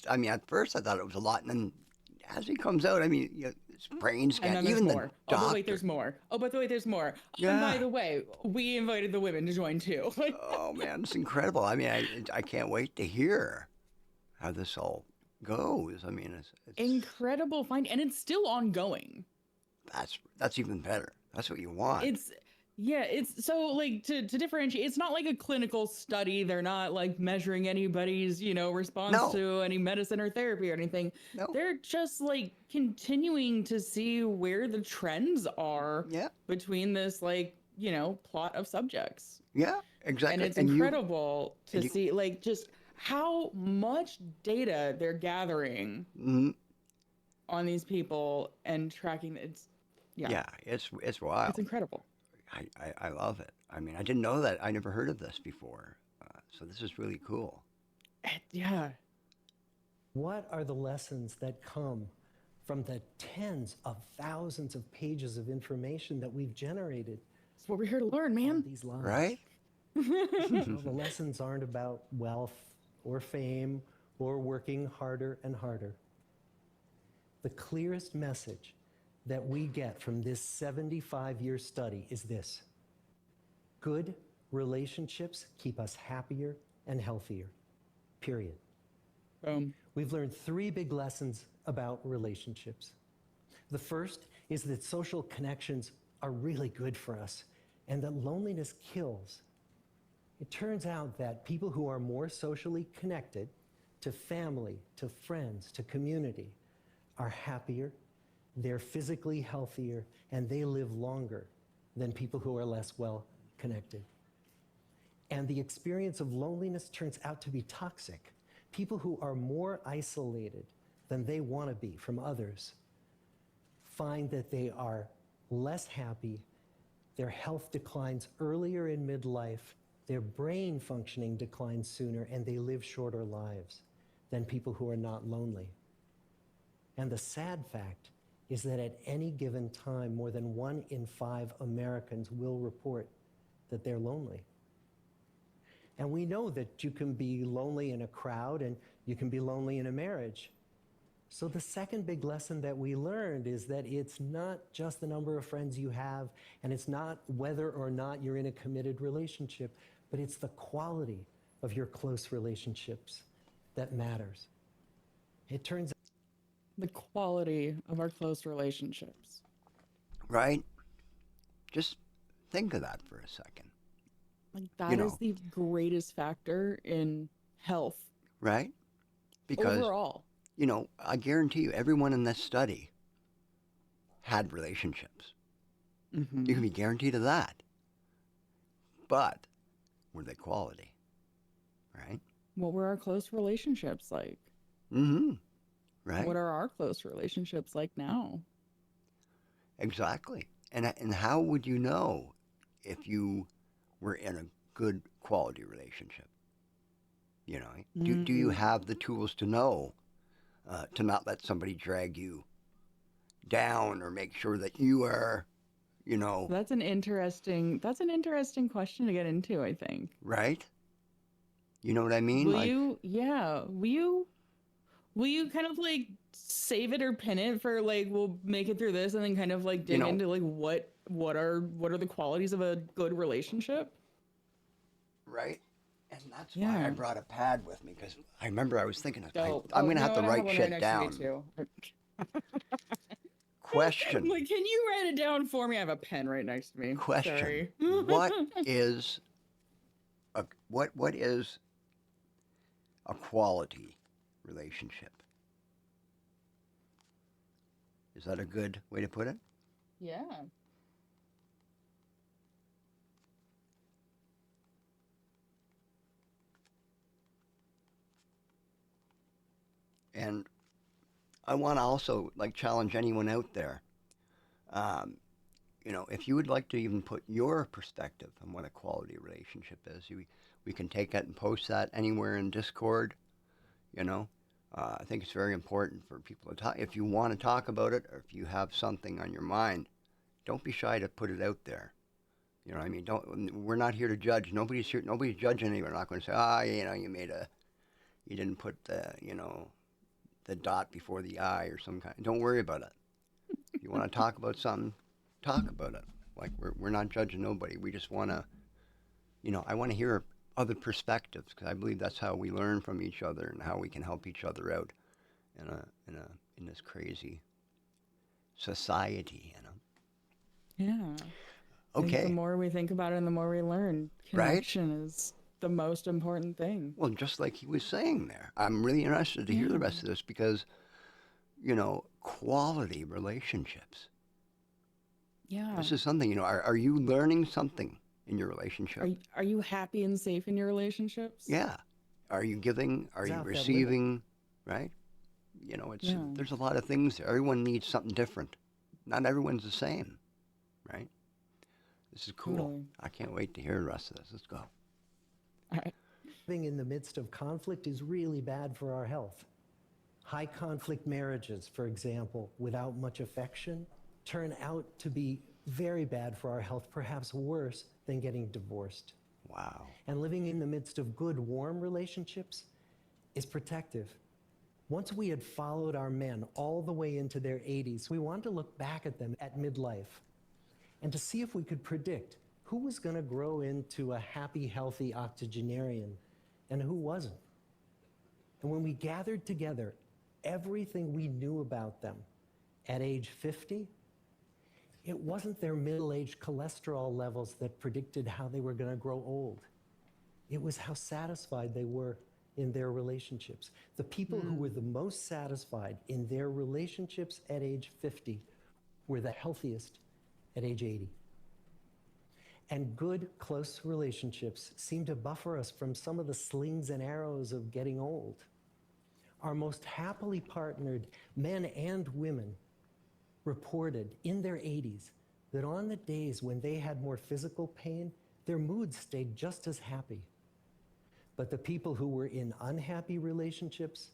I mean, at first I thought it was a lot, and then as he comes out, I mean, his brain And scan, then there's even the more. Oh, doctor. but wait, there's more. Oh, but wait, there's more. Oh, and by Yeah. the way, we invited the women to join too. Oh man, it's incredible. I mean, I can't wait to hear how this all goes. I mean, it's Incredible find, and it's still ongoing. that's even better. That's what you want. It's so, like, to differentiate, it's not like a clinical study. They're not like measuring anybody's, response No. to any medicine or therapy or anything. No. They're just like continuing to see where the trends are Yeah. between this, like, plot of subjects. Yeah, exactly. And it's you- incredible to and you- see, like, just how much data they're gathering Mhm. on these people and tracking. Yeah, it's wild. It's incredible. I love it. I mean, I didn't know that. I never heard of this before. So this is really cool. Yeah. What are the lessons that come from the tens of thousands of pages of information that we've generated That's what we're here to learn, on man. these lives? Right? Well, the lessons aren't about wealth or fame or working harder and harder. The clearest message that we get from this 75-year study is this: good relationships keep us happier and healthier, period. We've learned 3 big lessons about relationships. The first is that social connections are really good for us and that loneliness kills. It turns out that people who are more socially connected to family, to friends, to community, are happier, they're physically healthier, and they live longer than people who are less well connected. And the experience of loneliness turns out to be toxic. People who are more isolated than they want to be from others find that they are less happy, their health declines earlier in midlife, their brain functioning declines sooner, and they live shorter lives than people who are not lonely. And the sad fact is that at any given time, more than 1 in 5 Americans will report that they're lonely. And we know that you can be lonely in a crowd and you can be lonely in a marriage. So the second big lesson that we learned is that it's not just the number of friends you have, and it's not whether or not you're in a committed relationship, but it's the quality of your close relationships that matters. It turns out The quality of our close relationships. Right? Just think of that for a second. Like that You is know. the greatest factor in health Right? Because, overall. you know, I guarantee you, everyone in this study had relationships. Mm-hmm. You can be guaranteed of that. But were they quality? Right? What were our close relationships like? Mm-hmm. Right? What are our close relationships like now? Exactly. And how would you know if you were in a good quality relationship? You know, do you have the tools to know to not let somebody drag you down or make sure that you are, you know, That's an interesting question to get into, I think. right? You know what I mean? Will Like, you kind of like save it or pin it for like we'll make it through this and then kind of like dig know- into like what are the qualities of a good relationship? right? And that's why I Yeah. brought a pad with me, because I remember I was thinking, Oh, I'm going you to know have to what? I write one shit next down. To me too. Question. I'm like, can you write it down for me? I have a pen right next to me. Question. Sorry. what is a quality relationship? Is that a good way to put it? Yeah. And I want to also like challenge anyone out there. Um, you know, if you would like to even put your perspective on what a quality relationship is, we can take that and post that anywhere in Discord. You know, I think it's very important for people to talk. If you want to talk about it, or if you have something on your mind, don't be shy to put it out there. You know what I mean? Don't. We're not here to judge. Nobody's here. Nobody's judging anyone. We're not going to say, you know, you didn't put the, you know, the dot before the I or some kind. Don't worry about it. If you want to talk about something, talk about it. Like we're not judging nobody. We just want to, you know, I want to hear other perspectives, because I believe that's how we learn from each other and how we can help each other out in this crazy society. You know. Yeah. I think Okay. the more we think about it and the more we learn, Right? connection is the most important thing. Well, just like he was saying there, I'm really interested to hear the rest of this, because, you know, quality relationships. Yeah. This is something, you know, are you learning something in your relationship? Are you happy and safe in your relationships? Yeah. Are you giving? Are you Without that receiving? Right? You know, Yeah. there's a lot of things there. Everyone needs something different. Not everyone's the same, right? This is cool. Totally. I can't wait to hear the rest of this. Let's go. All right. living in the midst of conflict is really bad for our health. High conflict marriages, for example, without much affection, turn out to be very bad for our health, perhaps worse than getting divorced. Wow. And living in the midst of good, warm relationships is protective. Once we had followed our men all the way into their 80s, we wanted to look back at them at midlife and to see if we could predict who was going to grow into a happy, healthy octogenarian and who wasn't. And when we gathered together everything we knew about them at age 50, it wasn't their middle-aged cholesterol levels that predicted how they were going to grow old. It was how satisfied they were in their relationships. The people who were the most satisfied in their relationships at age 50 were the healthiest at age 80. And good, close relationships seem to buffer us from some of the slings and arrows of getting old. Our most happily partnered men and women reported in their 80s that on the days when they had more physical pain, their moods stayed just as happy. But the people who were in unhappy relationships,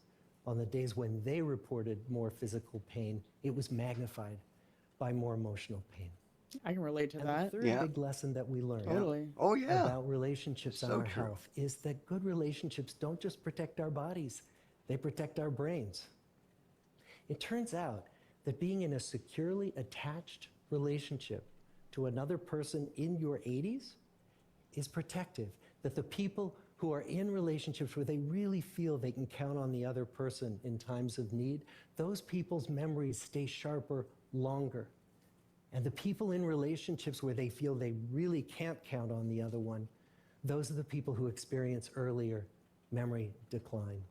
on the days when they reported more physical pain, it was magnified by more emotional pain. I can relate to And that. the third Yeah. big lesson that we learned Totally. Oh, yeah. about relationships and So our true. health is that good relationships don't just protect our bodies, they protect our brains. It turns out that being in a securely attached relationship to another person in your 80s is protective. That the people who are in relationships where they really feel they can count on the other person in times of need, those people's memories stay sharper longer. And the people in relationships where they feel they really can't count on the other one, those are the people who experience earlier memory decline.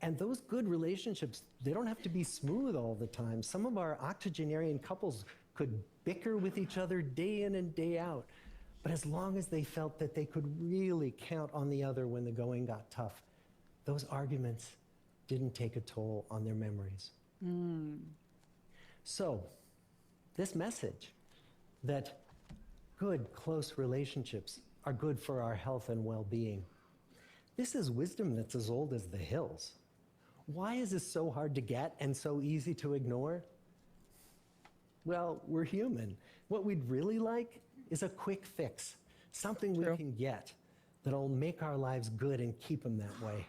And those good relationships, they don't have to be smooth all the time. Some of our octogenarian couples could bicker with each other day in and day out. But as long as they felt that they could really count on the other when the going got tough, those arguments didn't take a toll on their memories. So, this message that good, close relationships are good for our health and well-being, this is wisdom that's as old as the hills. Why is this so hard to get and so easy to ignore? Well, we're human. What we'd really like is a quick fix, something we True. can get that'll make our lives good and keep them that way.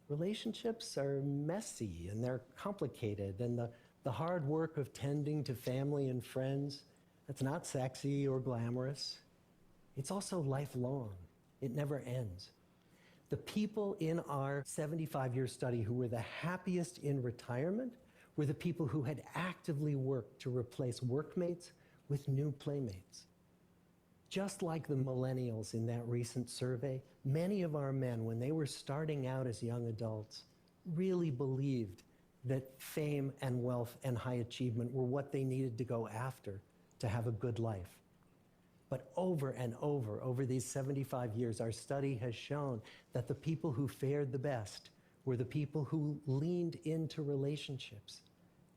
Relationships are messy and they're complicated, and the hard work of tending to family and friends, that's not sexy or glamorous. It's also lifelong. It never ends. The people in our 75-year study who were the happiest in retirement were the people who had actively worked to replace workmates with new playmates. Just like the millennials in that recent survey, many of our men, when they were starting out as young adults, really believed that fame and wealth and high achievement were what they needed to go after to have a good life. But over and over these 75 years, our study has shown that the people who fared the best were the people who leaned into relationships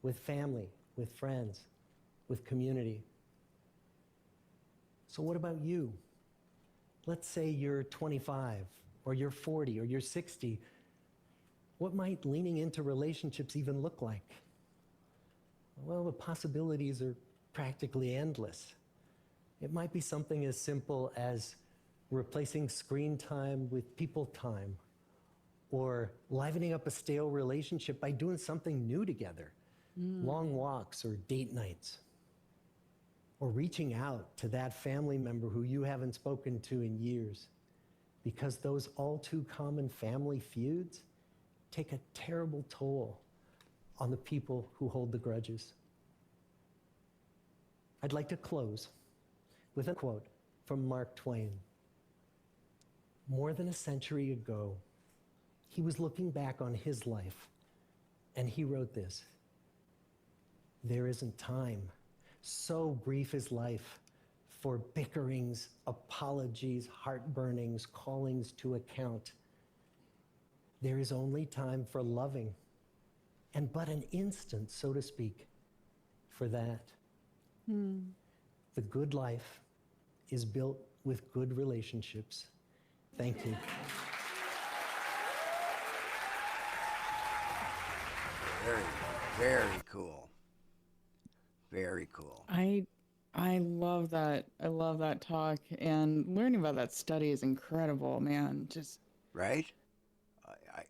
with family, with friends, with community. So what about you? Let's say you're 25, or you're 40, or you're 60. What might leaning into relationships even look like? Well, the possibilities are practically endless. It might be something as simple as replacing screen time with people time, or livening up a stale relationship by doing something new together, long walks or date nights, or reaching out to that family member who you haven't spoken to in years, because those all too common family feuds take a terrible toll on the people who hold the grudges. I'd like to close with a quote from Mark Twain. More than a century ago, he was looking back on his life, and he wrote this: "There isn't time, so brief is life, for bickerings, apologies, heartburnings, callings to account. There is only time for loving, and but an instant, so to speak, for that. The good life is built with good relationships." Thank you. Very, very cool. Very cool. I love that. I love that talk, and learning about that study is incredible, man. Just Right?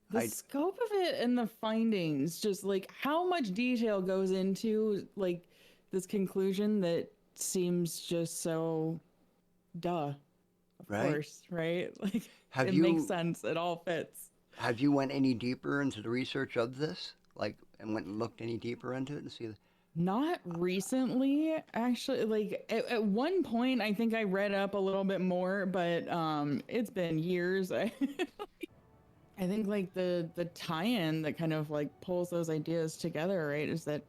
the scope of it and the findings, just like how much detail goes into like this conclusion that seems just so of Right? course, right? Like Have it you- makes sense. It all fits. Have you went any deeper into the research of this? Like, and went and looked any deeper into it and see? Not recently, actually. Like at one point, I think I read up a little bit more, but it's been years. I think like the tie-in that kind of like pulls those ideas together, right, is that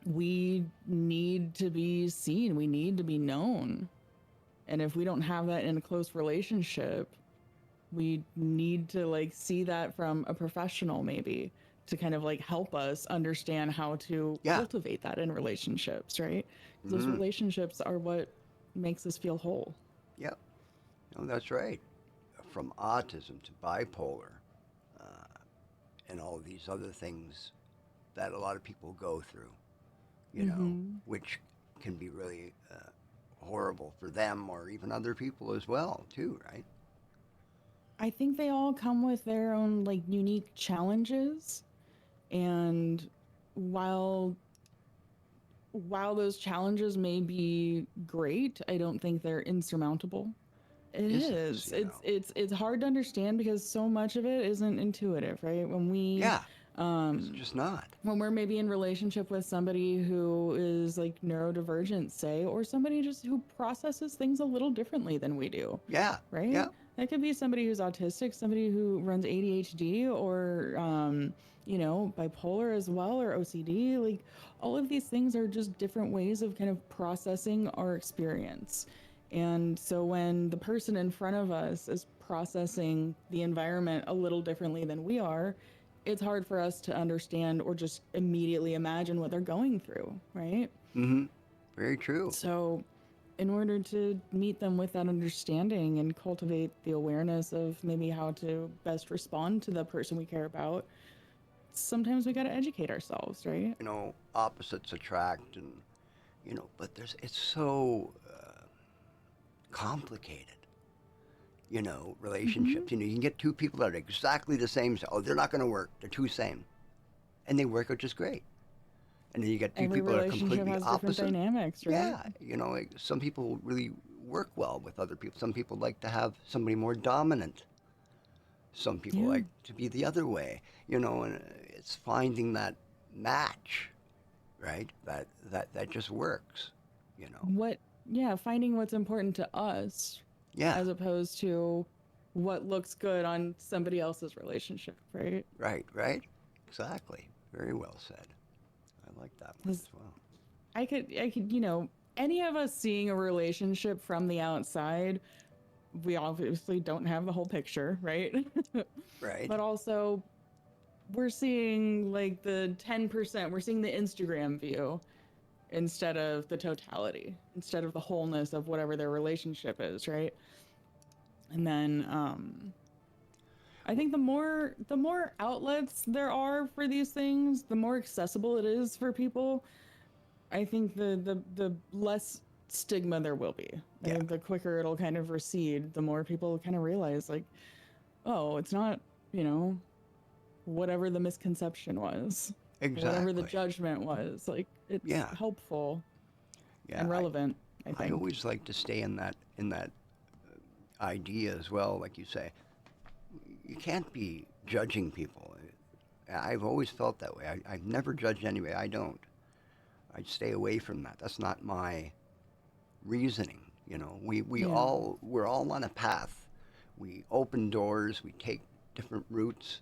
we need to be seen, we need to be known. And if we don't have that in a close relationship, we need to like see that from a professional maybe to kind of like help us understand how to Yeah. cultivate that in relationships, right? 'Cause those Mm, relationships are what makes us feel whole. yep. No, that's right. From autism to bipolar, uh, and all of these other things that a lot of people go through, Hmm. which can be really horrible for them or even other people as well, too, right? I think they all come with their own like unique challenges, and while those challenges may be great, I don't think they're insurmountable. It Isn't, is. It's hard to understand because so much of it isn't intuitive, right? Yeah, it's Um just not. when we're maybe in relationship with somebody who is like neurodivergent, say, or somebody just who processes things a little differently than we do, Yeah, right? yeah, That could be somebody who's autistic, somebody who runs ADHD, or bipolar as well, or OCD. Like all of these things are just different ways of kind of processing our experience. And so when the person in front of us is processing the environment a little differently than we are, it's hard for us to understand or just immediately imagine what they're going through, right? mm-hmm. Very true. So, in order to meet them with that understanding and cultivate the awareness of maybe how to best respond to the person we care about, sometimes we got to educate ourselves, right? Opposites attract, and but it's so complicated. Hmm. Relationships. You can get two people that are exactly the same. Oh, they're not going to work. They're two same, and they work out just great. And then you get two Every people that are relationship completely has different opposite. dynamics, right? Yeah, like some people really work well with other people. Some people like to have somebody more dominant. Some people Yeah. like to be the other way. And it's finding that match, right? That just works. You know. Yeah, finding what's important to us Yeah. as opposed to what looks good on somebody else's relationship, right? Right. Right. Exactly. Very well said. I like that one 'Cause as well. any of us seeing a relationship from the outside, we obviously don't have the whole picture, right? Right. But also, we're seeing like the 10%, we're seeing the Instagram view instead of the totality, instead of the wholeness of whatever their relationship is, right? And then I think the more outlets there are for these things, the more accessible it is for people. I think the less stigma there will be. I Yeah. think the quicker it'll kind of recede, the more people kind of realize like, oh, it's not, you know, whatever the misconception was, whatever the Exactly. judgment was. Like it's Yeah. helpful Yeah. and relevant, I I think. always like to stay in that idea as well. Like you say, you can't be judging people. I've always felt that way. I've never judged anybody. I don't. I stay away from that. That's not my reasoning. Yeah. We're all on a path. We open doors. We take different routes.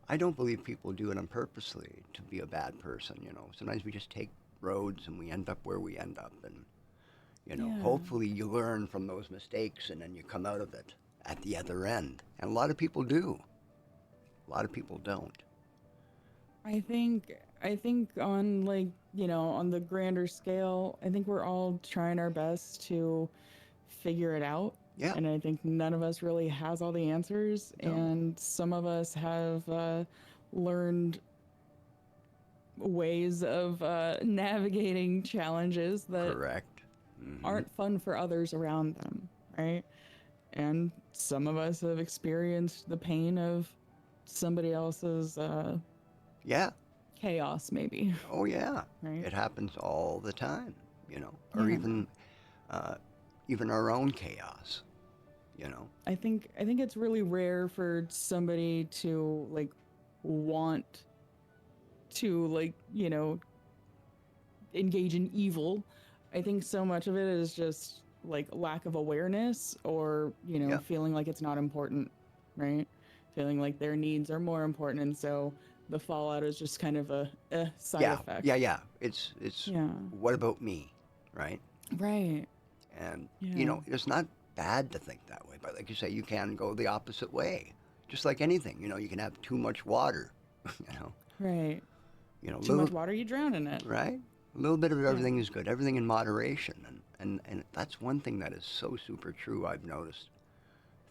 I don't believe people do it on purposely to be a bad person. Sometimes we just take roads and we end up where we end up, and Yeah. hopefully you learn from those mistakes and then you come out of it at the other end. And a lot of people do. A lot of people don't. I think on like, on the grander scale, I think we're all trying our best to figure it out. Yeah. And I think none of us really has all the answers. No. And some of us have learned ways of navigating challenges that Correct. Hmm. aren't fun for others around them, right? And some of us have experienced the pain of somebody else's Yeah. chaos, maybe, Oh yeah. right? It happens all the time. Or Yeah. uh, even our own chaos. You know. I think it's really rare for somebody to like want to like, engage in evil. I think so much of it is just like lack of awareness, or, Yeah. feeling like it's not important, right? Feeling like their needs are more important. And so the fallout is just kind of a side Yeah. effect. Yeah. It's Yeah. what about me, right? Right. And Yeah. it's not bad to think that way, but like you say, you can go the opposite way. Just like anything, you can have too much water, you know. Right. Too Little much water, you drown in it. right? A little bit of Yeah. everything is good. Everything in moderation, and that's one thing that is so super true. I've noticed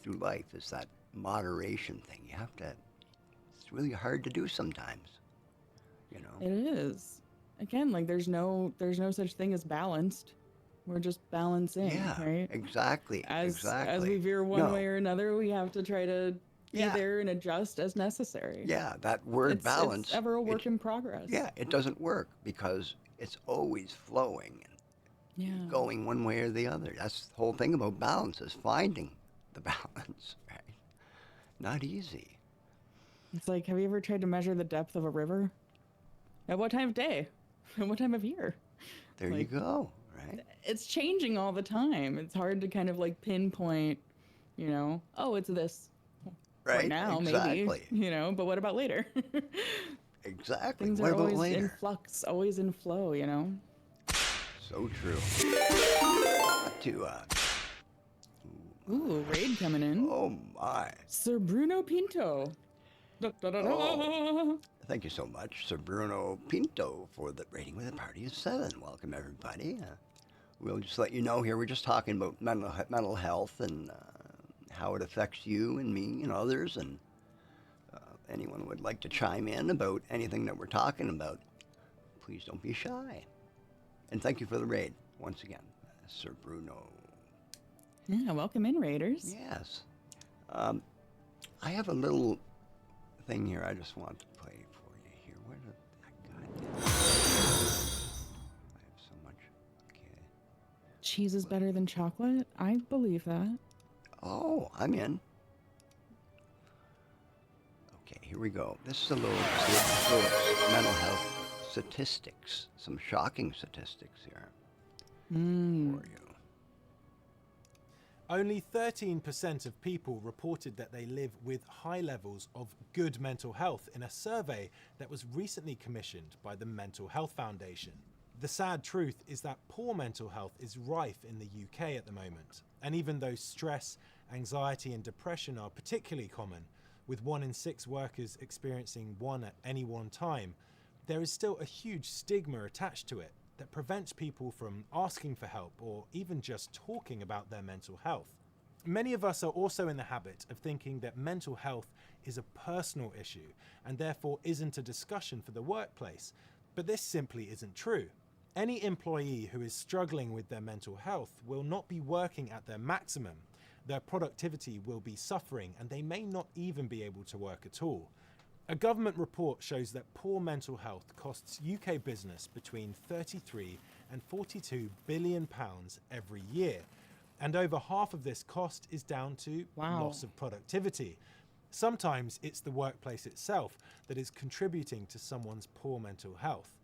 through life is that moderation thing. You have to. It's really hard to do sometimes, you know. It is. Again, like there's no such thing as balanced. We're just balancing, Yeah, right? exactly, As we exactly. veer one No, way or another, we have to try to be yeah, there and adjust as necessary. yeah. That word It's balance. ever a It work in progress. yeah, it doesn't work because it's always flowing Yeah. and going one way or the other. That's the whole thing about balance is finding the balance, right? Not easy. It's like, have you ever tried to measure the depth of a river? At what time of day? At what time of year? There you Like, go, right? it's changing all the time. It's hard to kind of like pinpoint, oh, it's this right Right? now, maybe, Exactly. but what about later? Exactly. Things What are about always in later? flux, always in flow. So true. Got to, Ooh, raid coming in. oh my. Sir Bruno Pinto. Da, da, da, da. Oh. Thank you so much, Sir Bruno Pinto, for the rating with a party of 7. Welcome, everybody. We'll just let you know here, we're just talking about mental health and how it affects you and me and others. And anyone would like to chime in about anything that we're talking about, please don't be shy. And thank you for the raid once again, Sir Bruno. Yeah, welcome in, Raiders. Yes. I have a little thing here I just want to play for you here. Where did that guy go? I have so much. Okay. Cheese is better than chocolate? I believe that. Oh, I'm in. Okay, here we go. This is a little mental health statistics. Some shocking statistics here for you. Only 13% of people reported that they live with high levels of good mental health in a survey that was recently commissioned by the Mental Health Foundation. The sad truth is that poor mental health is rife in the UK at the moment. And even though stress, anxiety and depression are particularly common, with 1 in 6 workers experiencing one at any one time, there is still a huge stigma attached to it that prevents people from asking for help or even just talking about their mental health. Many of us are also in the habit of thinking that mental health is a personal issue and therefore isn't a discussion for the workplace, but this simply isn't true. Any employee who is struggling with their mental health will not be working at their maximum. Their productivity will be suffering and they may not even be able to work at all. A government report shows that poor mental health costs UK business between 33 and 42 billion pounds every year. And over half of this cost is down to Wow. loss of productivity. Sometimes it's the workplace itself that is contributing to someone's poor mental health.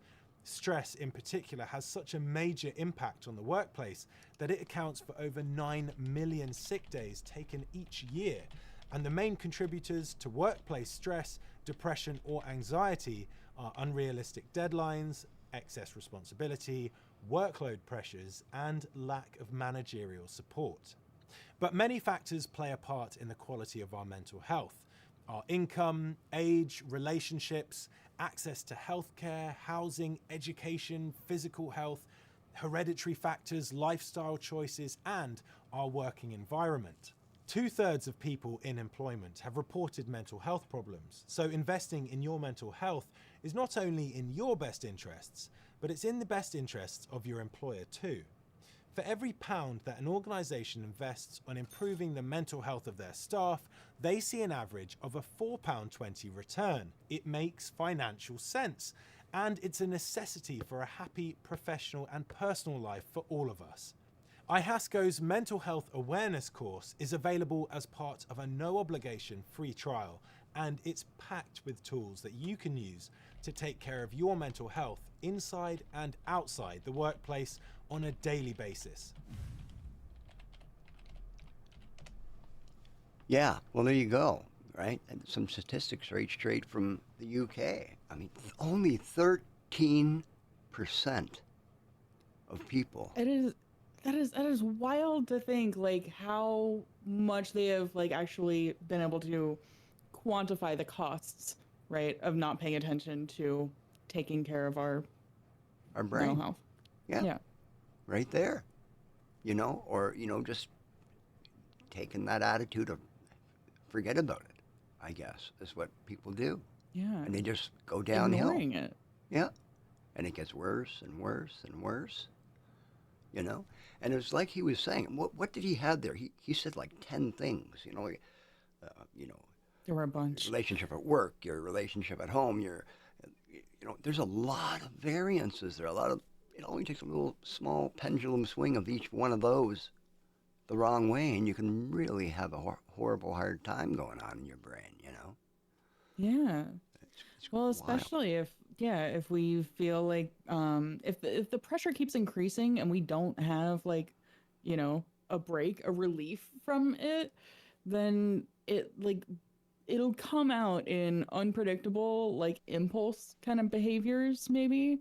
Stress in particular has such a major impact on the workplace that it accounts for over 9 million sick days taken each year. And the main contributors to workplace stress, depression or anxiety are unrealistic deadlines, excess responsibility, workload pressures and lack of managerial support. But many factors play a part in the quality of our mental health. Our income, age, relationships, access to healthcare, housing, education, physical health, hereditary factors, lifestyle choices, and our working environment. 2/3 of people in employment have reported mental health problems, so investing in your mental health is not only in your best interests, but it's in the best interests of your employer too. For every £1 that an organisation invests on improving the mental health of their staff, they see an average of a £4.20 return. It makes financial sense, and it's a necessity for a happy professional and personal life for all of us. IHASCO's Mental Health Awareness course is available as part of a no-obligation free trial, and it's packed with tools that you can use to take care of your mental health inside and outside the workplace on a daily basis. Yeah, well, there you go, right? And some statistics right straight from the UK. I mean, only 13% of people. It is that is wild to think like how much they have like actually been able to quantify the costs, right, of not paying attention to taking care of our Our mental brain. health. Yeah, Yeah. right there. Or, just taking that attitude of forget about it, I guess, is what people do. Yeah. And they just go downhill. Ignoring it. Yeah. And it gets worse and worse and worse, you know? And it's like he was saying, what did he have there? He said like 10 things, like, you know, There were a bunch. your relationship at work, your relationship at home, there's a lot of variances there. It only takes a little small pendulum swing of each one of those the wrong way, and you can really have a horrible hard time going on in your brain. Yeah. It's Well, wild. especially if we feel like if the pressure keeps increasing and we don't have like, a break, a relief from it, then it'll come out in unpredictable like impulse kind of behaviors maybe,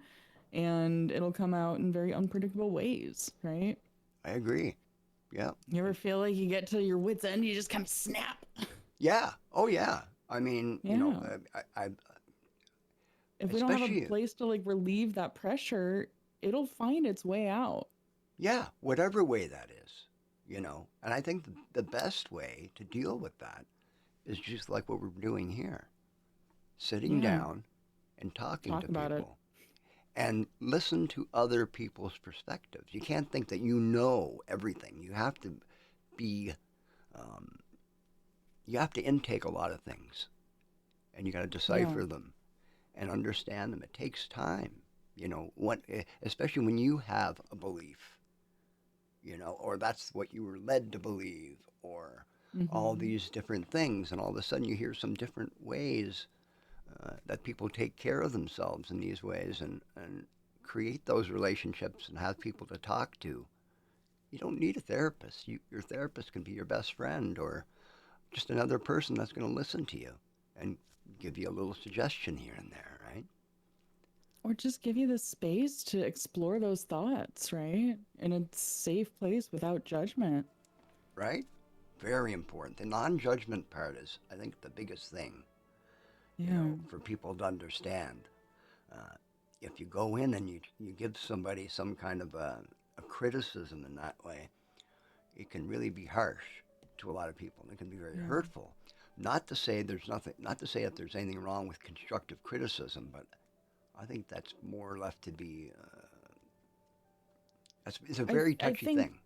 and it'll come out in very unpredictable ways, right? I agree. Yeah. You ever feel like you get to your wit's end, you just kind of snap? Yeah. Oh, yeah. I mean, Yeah. I If we don't have especially, a place to like relieve that pressure, it'll find its way out. yeah, whatever way that is. And I think the best way to deal with that is just like what we're doing here, sitting Yeah. down and talking Talk to about it. people and listen to other people's perspectives. You can't think that you know everything. You have to be, um, you have to intake a lot of things, and you got to decipher them and understand them. It takes time, especially when you have a belief, or that's what you were led to believe, or all Mm-hmm. these different things, and all of a sudden you hear some different ways that people take care of themselves in these ways and create those relationships and have people to talk to. You don't need a therapist. Your therapist can be your best friend or just another person that's going to listen to you and give you a little suggestion here and there, right? Or just give you the space to explore those thoughts, right? In a safe place without judgment. Right? Very important. The non-judgment part is, I think, the biggest thing, Yeah. for people to understand. Uh, if you go in and you give somebody some kind of a criticism in that way, it can really be harsh to a lot of people. And it can be very Yeah. hurtful. Not to say that there's anything wrong with constructive criticism, but I think that's more left to be. It's a very I touchy think, thing.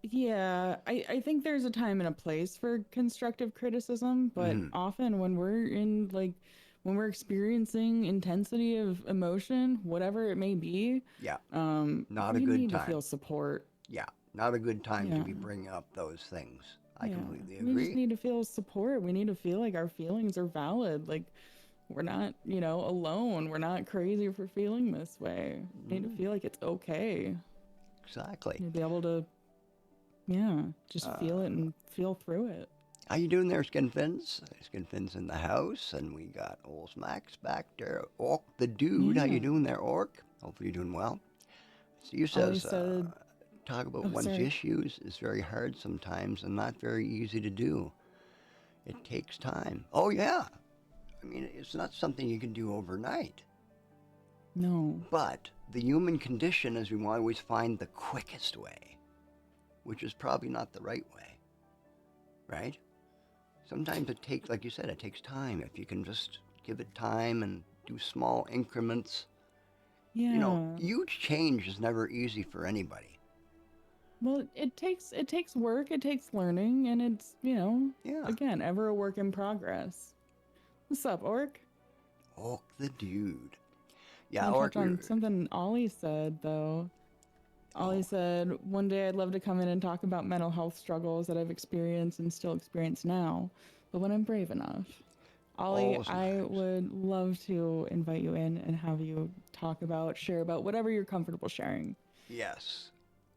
yeah, I think there's a time and a place for constructive criticism, but Hmm. often when we're experiencing intensity of emotion, whatever it may be, Yeah, um, not a we good need to time. feel support. Yeah, not a good time to Yeah. be bringing up those things. I Yeah. completely We just agree. need to feel support. We need to feel like our feelings are valid. Like we're not, alone. We're not crazy for feeling this way. We need to feel like it's okay. Exactly. To be able to, yeah, just feel it and feel through it. How you doing there, Skinfins? Skinfins in the house, and we got old Smacks back there. Orc the dude, how you Yeah. doing there, Orc? Hopefully you're doing well. Steve Ollie says, said, talk about oh, one's sorry. issues is very hard sometimes and not very easy to do. It takes time. Oh, yeah. I mean, it's not something you can do overnight. No. But the human condition is we want to always find the quickest way, which is probably not the right way, right? Sometimes it takes, like you said, it takes time. If you can just give it time and do small increments. Yeah. Huge change is never easy for anybody. Well, it takes work, it takes learning, and it's, Yeah. again, ever a work in progress. What's up, Orc? Orc the dude. Yeah, I want Orc, to touch on something Ollie said, though. Ollie said, one day I'd love to come in and talk about mental health struggles that I've experienced and still experience now, but when I'm brave enough. Ollie, All I sometimes. would love to invite you in and have you share about whatever you're comfortable sharing. Yes.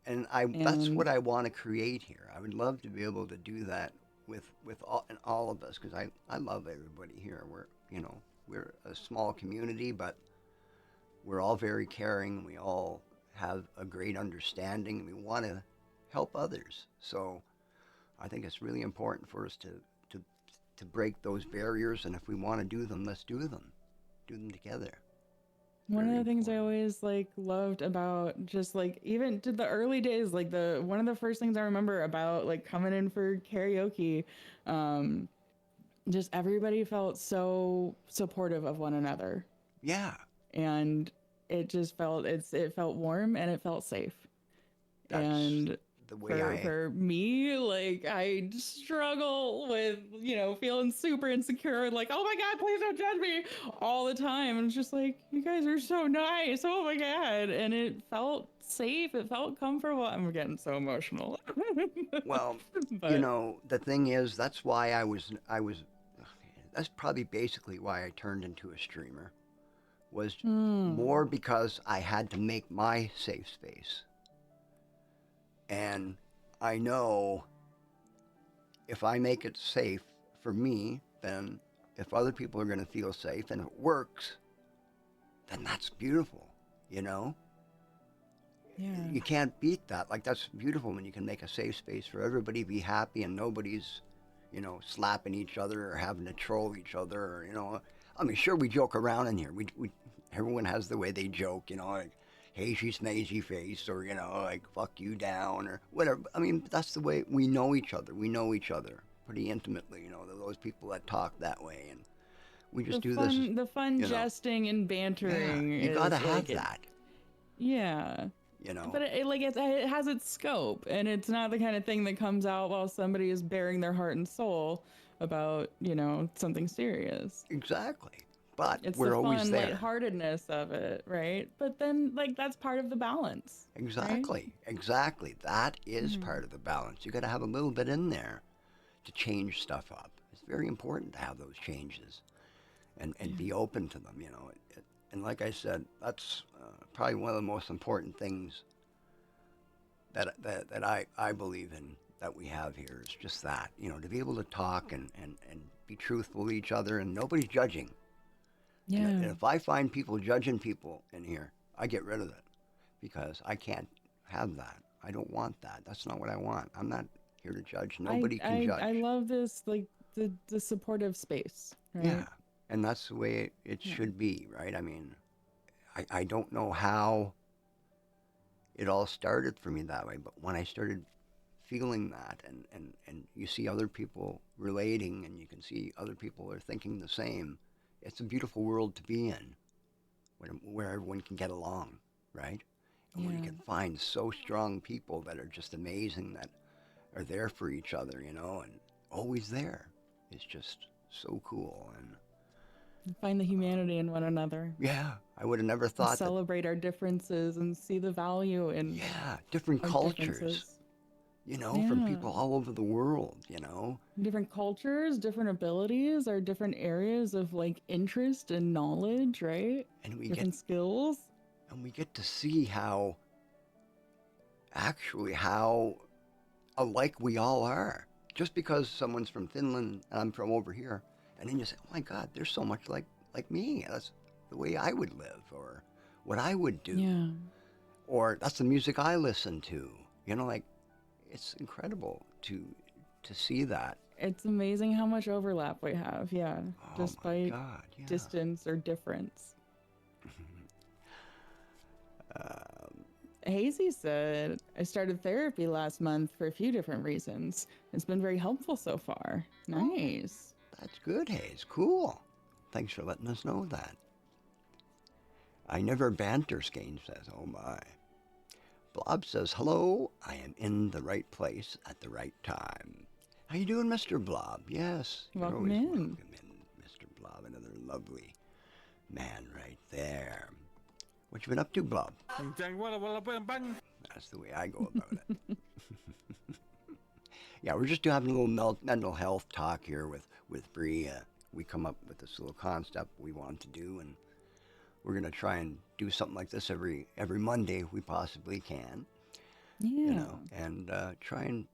And that's And what I want to create here. I would love to be able to do that with all of us, because I love everybody here. We're a small community, but we're all very caring. We all have a great understanding. We want to help others. So I think it's really important for us to to break those barriers, and if we want to do them, let's do them. Do them together. one of Very the things I important. always like loved about just like even to the early days, like the one of the first things I remember about like coming in for karaoke, um, just everybody felt so supportive of one another, Yeah, and it felt warm and it felt safe. that's And the way I. for me, like I struggle with feeling super insecure and like, oh my god, please don't judge me all the time. And it's just like, you guys are so nice, oh my god. And it felt safe, it felt comfortable. I'm getting so emotional. Well, But the thing is, that's why I was. That's probably basically why I turned into a streamer. Was hmm, more because I had to make my safe space, and I know if I make it safe for me, then if other people are going to feel safe and it works, then that's beautiful. You know, yeah. you can't beat that. Like, that's beautiful when you can make a safe space for everybody, be happy, and nobody's, slapping each other or having to troll each other. Or, I mean, sure, we joke around in here. Everyone has the way they joke, like, hey, she's smazy face, or, like, fuck you down, or whatever. I mean, that's the way we know each other. We know each other pretty intimately, those people that talk that way. And we just do this, The fun you know, jesting and yeah, bantering you got to is have like it. that, Yeah. you know. But it has its scope, and it's not the kind of thing that comes out while somebody is bearing their heart and soul about something serious. Exactly. But It's the we're always fun there. lightheartedness of it, right? But then like that's part of the balance, right? Exactly. Exactly. That is Yeah. part of the balance. You got to have a little bit in there to change stuff up. It's very important to have those changes and Yeah. be open to them, and like I said, that's probably one of the most important things that I believe in that we have here is just that, to be able to talk and be truthful to each other, and nobody's judging. And Yeah. if I find people judging people in here, I get rid of it because I can't have that. I don't want that. That's not what I want. I'm not here to judge. I Nobody can I judge. love this like the supportive space, Yeah. right? And that's the way it Yeah. should be, right? I mean, I don't know how it all started for me that way, but when I started feeling that, and you see other people relating, and you can see other people are thinking the same, it's a beautiful world to be in where everyone can get along, right? And where you Yeah. can find so strong people that are just amazing, that are there for each other, and always there. It's just so cool. And Find the humanity in one another yeah, I would have never and thought that. celebrate our differences and see the value in Yeah, different our cultures, differences. from Yeah. people all over the world, Different cultures, different abilities, or different areas of like interest and knowledge, right? and we get Different skills. and we get to see how alike we all are. Just because someone's from Finland and I'm from over here, and then you say, "Oh my God, they're so much like me. That's the way I would live, or what I would do, Yeah. or that's the music I listen to." Like, it's incredible to see that. It's amazing how much overlap we have. Yeah. Oh my Despite God, yeah. distance or difference. Um, Hazy said, I started therapy last month for a few different reasons. It's been very helpful so far. oh, Nice. that's good, Hayes. Cool. Thanks for letting us know that. I never banter, Skane says. Oh my. Blob says, hello, I am in the right place at the right time. How you doing, Mr. Blob? Yes, you're Welcome always in. welcome in, Mr. Blob. Another lovely man right there. What you been up to, Blob? That's the way I go about it. Yeah, we're just having a little mental health talk here with Bree. we come up with this little concept we want to do, and we're going to try and do something like this every Monday if we possibly can, Yeah. and try and,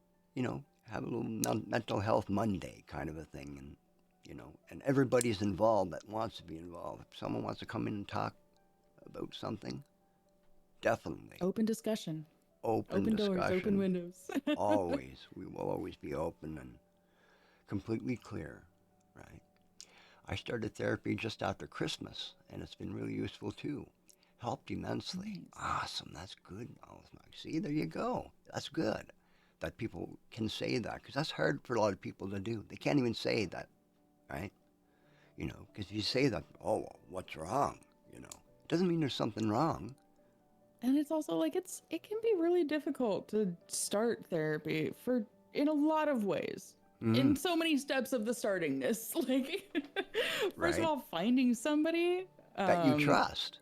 have a little mental health Monday kind of a thing. And, and everybody's involved that wants to be involved. If someone wants to come in and talk about something, definitely. Open discussion. Open Open discussion. doors, open windows. Always. We will always be open and completely clear, right? I started therapy just after Christmas, and it's been really useful too. Helped immensely. Nice. Awesome. That's good. Oh, see, there you go. That's good that people can say that, because that's hard for a lot of people to do. They can't even say that, right? Because if you say that, oh, well, what's wrong? It doesn't mean there's something wrong. And it's also like it can be really difficult to start therapy in a lot of ways. In so many steps of the startingness. Like first Right. of all, finding somebody That you trust.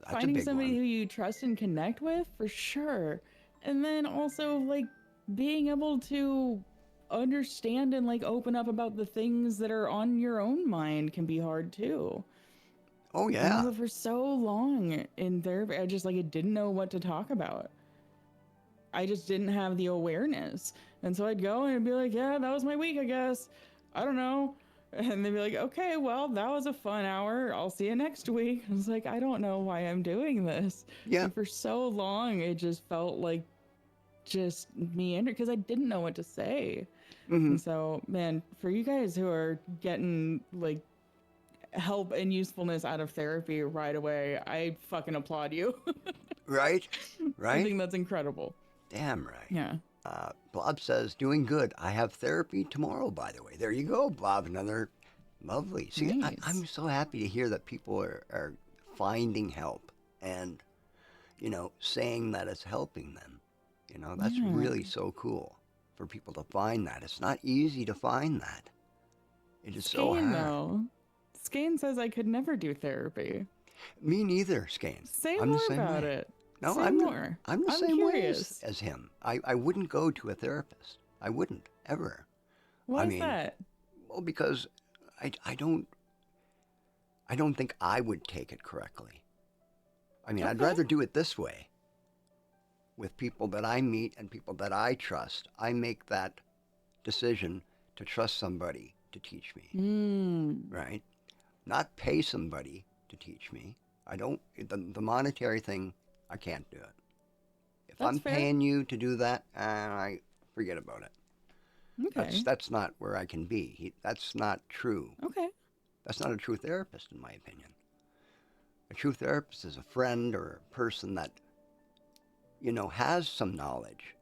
That's a finding big somebody one. who you trust and connect with, for sure. And then also like being able to understand and like open up about the things that are on your own mind can be hard too. Oh, I yeah. remember for so long in therapy, I didn't know what to talk about. I just didn't have the awareness. And so I'd go and be like, yeah, that was my week, I guess. I don't know. And they'd be like, okay, well, that was a fun hour. I'll see you next week. I was like, I don't know why I'm doing this. Yeah. And for so long, it just felt like just meander because I didn't know what to say. And so, man, for you guys who are getting like help and usefulness out of therapy right away, I fucking applaud you. Right? I Right? think that's incredible. Damn right. Yeah. Bob says, doing good. I have therapy tomorrow, by the way. There you go, Bob. Another lovely. See, Nice. I'm so happy to hear that people are finding help and, saying that it's helping them. That's Yeah. really so cool for people to find that. It's not easy to find that. It is so Skane, hard. though. Skane says I could never do therapy. Me neither, Skane. Say I'm more the same about way. it. No, Say I'm more. I'm the I'm same way curious. as him. I wouldn't go to a therapist. I wouldn't ever. Why I is mean, that? Well, because I don't think I would take it correctly. I mean, I'd Okay. rather do it this way. With people that I meet and people that I trust, I make that decision to trust somebody to teach me, right? Not pay somebody to teach me. I don't, the monetary thing, I can't do it. If That's I'm fair. paying you to do that, I forget about it. Okay. That's not where I can be. That's not true. Okay. That's not a true therapist, in my opinion. A true therapist is a friend or a person that, has some knowledge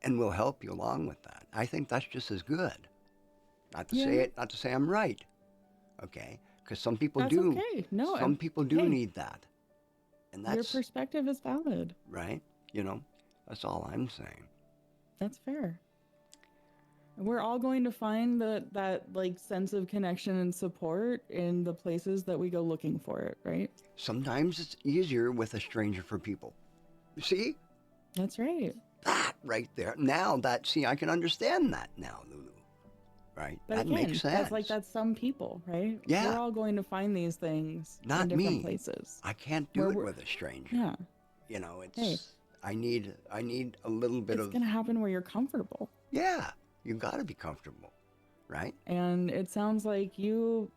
and will help you along with that. I think that's just as good. Not to say Yeah. it, not to say I'm right, okay? Because some people That's do. okay. No, some people do hey, need that, and your that's perspective is valid. right. That's all I'm saying. That's fair. We're all going to find that like sense of connection and support in the places that we go looking for it, right? Sometimes it's easier with a stranger for people. You see? That's right. That right there. Now I can understand that now, Lulu. Right? But that again, makes sense. that's some people, right? Yeah. We're all going to find these things Not in different me. places. I can't do Where it we're- with a stranger. Yeah. It's Hey. I need a little bit It's of gonna happen where you're comfortable. yeah. You got to be comfortable, right? And it sounds like you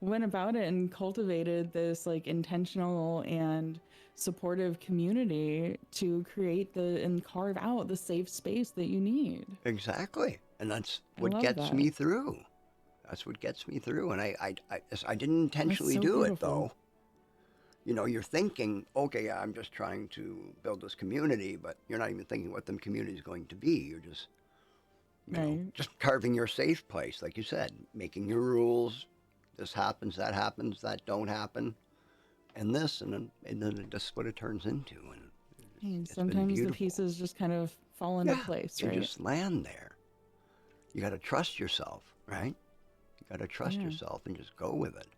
went about it and cultivated this like intentional and supportive community to create and carve out the safe space that you need. Exactly. And that's I what love gets that. me through. That's what gets me through. And I didn't intentionally so do it beautiful. though. You're thinking, okay, I'm just trying to build this community, but you're not even thinking what the community is going to be. You're just, Right. just carving your safe place, like you said, making your rules. This happens, that don't happen, and this, and then that's what it turns into. And And it's been sometimes the beautiful. pieces just kind of fall into Yeah, place, you right? just land there. You got to trust yourself, right? You got to trust Yeah. yourself and just go with it.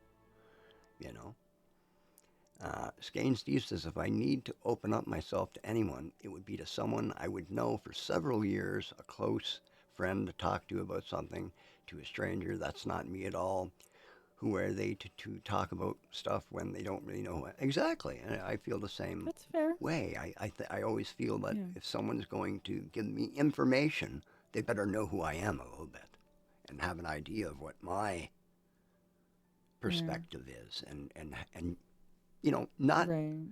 Skane Steve says, if I need to open up myself to anyone, it would be to someone I would know for several years, a close friend to talk to about something. To a stranger, that's not me at all. Who are they to talk about stuff when they don't really know? Exactly. And I feel the same That's fair. way. I always feel that Yeah. if someone's going to give me information, they better know who I am a little bit and have an idea of what my perspective is. And you know, not, Right.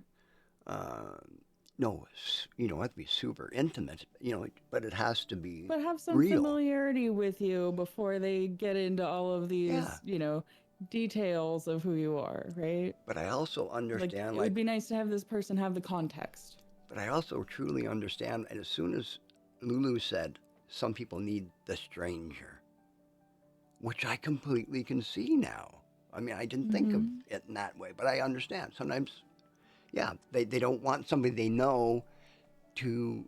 uh, no, you don't have to be super intimate, you know, but it has to be But have some real. familiarity with you before they get into all of these, Yeah. details of who you are, right? But I also Like, understand, it would be nice to have this person have the context. but I also truly understand. And as soon as Lulu said, some people need the stranger, which I completely can see now. I mean, I didn't think of Mhm. it in that way, but I understand. Sometimes, yeah, they don't want somebody they know to